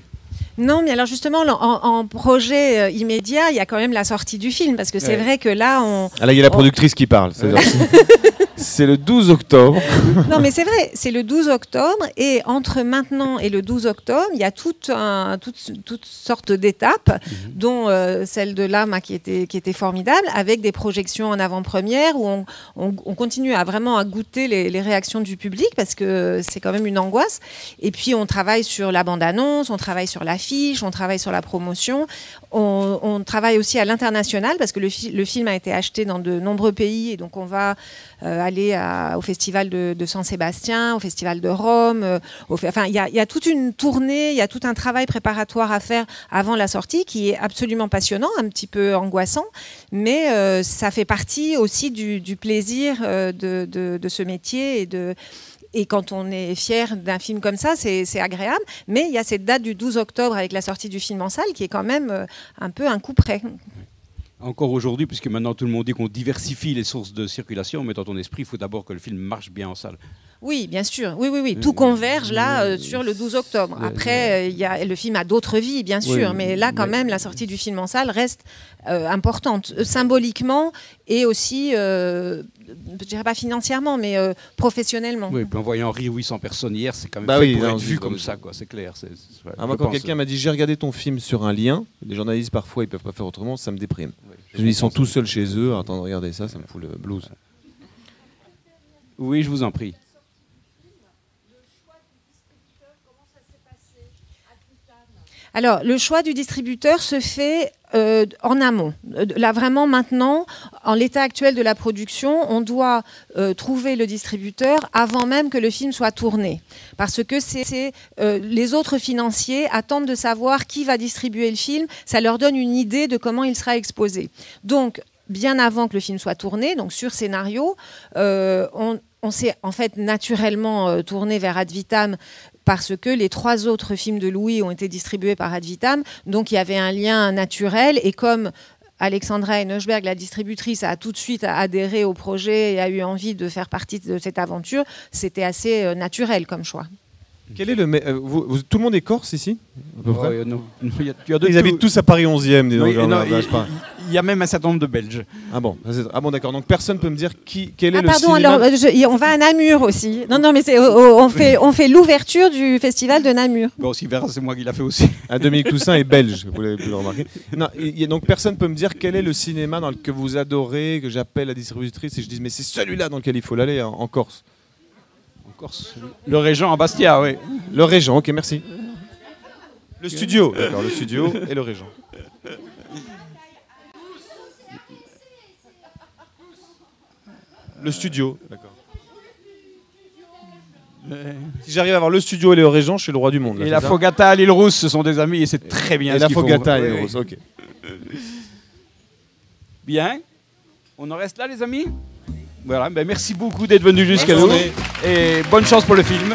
Non, mais alors justement, en projet immédiat, il y a quand même la sortie du film, parce que c'est vrai que là, Ah là, il y a la productrice qui parle. C'est le 12 octobre. Non, mais c'est vrai, c'est le 12 octobre, et entre maintenant et le 12 octobre, il y a toutes sortes d'étapes, dont celle de l'âme qui était formidable, avec des projections en avant-première, où on continue vraiment à goûter les réactions du public, parce que c'est quand même une angoisse. Et puis on travaille sur la bande-annonce, on travaille sur l'affiche, on travaille sur la promotion, on travaille aussi à l'international, parce que le film a été acheté dans de nombreux pays, et donc on va aller au festival de San Sébastien, au festival de Rome. Enfin, il y a toute une tournée, il y a tout un travail préparatoire à faire avant la sortie qui est absolument passionnant, un petit peu angoissant, mais ça fait partie aussi du plaisir de ce métier et quand on est fier d'un film comme ça, c'est agréable. Mais il y a cette date du 12 octobre avec la sortie du film en salle qui est quand même un peu un coup près. Encore aujourd'hui, puisque maintenant tout le monde dit qu'on diversifie les sources de circulation, mais dans ton esprit, il faut d'abord que le film marche bien en salle. Oui, bien sûr. Oui. Tout converge là sur le 12 octobre. Après, le film a d'autres vies, bien sûr, mais là, quand même, la sortie du film en salle reste importante, symboliquement et aussi, je ne dirais pas financièrement, mais professionnellement. Oui, puis en voyant rire 800 personnes hier, c'est quand même pour être vu comme ça, quoi. C'est clair. Moi, quand quelqu'un m'a dit j'ai regardé ton film sur un lien, les journalistes parfois ils peuvent pas faire autrement, ça me déprime. Ils sont tous seuls chez eux, en train de regarder ça, ça me fout le blues. Oui, je vous en prie. Alors, le choix du distributeur se fait en amont. Là, vraiment, maintenant, en l'état actuel de la production, on doit trouver le distributeur avant même que le film soit tourné. Parce que les autres financiers attendent de savoir qui va distribuer le film. Ça leur donne une idée de comment il sera exposé. Donc, bien avant que le film soit tourné, donc sur scénario, on s'est en fait naturellement tourné vers Ad Vitam parce que les 3 autres films de Louis ont été distribués par Ad Vitam, donc il y avait un lien naturel, et comme Alexandra Enochberg, la distributrice, a tout de suite adhéré au projet et a eu envie de faire partie de cette aventure, c'était assez naturel comme choix. Quel est tout le monde est corse ici à peu près Non. Ils habitent tous à Paris 11e, dis donc. Il y a même un certain nombre de Belges. Ah bon, d'accord. Donc personne peut me dire quel est le pardon, cinéma... alors on va à Namur aussi. Non, mais on fait l'ouverture du festival de Namur. Bon, aussi, c'est moi qui l'a fait aussi. Dominique Toussaint est belge, vous l'avez pu le remarquer. Non, donc personne peut me dire quel est le cinéma que vous adorez, que j'appelle la distributrice et je dis mais c'est celui-là dans lequel il faut l'aller en Corse. Corse. Le Régent à Bastia, oui. Le Régent, ok, merci. Le studio, d'accord, le studio et le Régent. Le studio. D'accord. Si j'arrive à avoir le studio et les régions, je suis le roi du monde. Là, et la Fogata à l'île Rousse, ce sont des amis et c'est très bien. Et ce la qu'ils font. Fogata et Oui, les oui. Roses, ok. Bien. On en reste là, les amis. Voilà. Ben, merci beaucoup d'être venus jusqu'à Bonne nous. journée. Et bonne chance pour le film.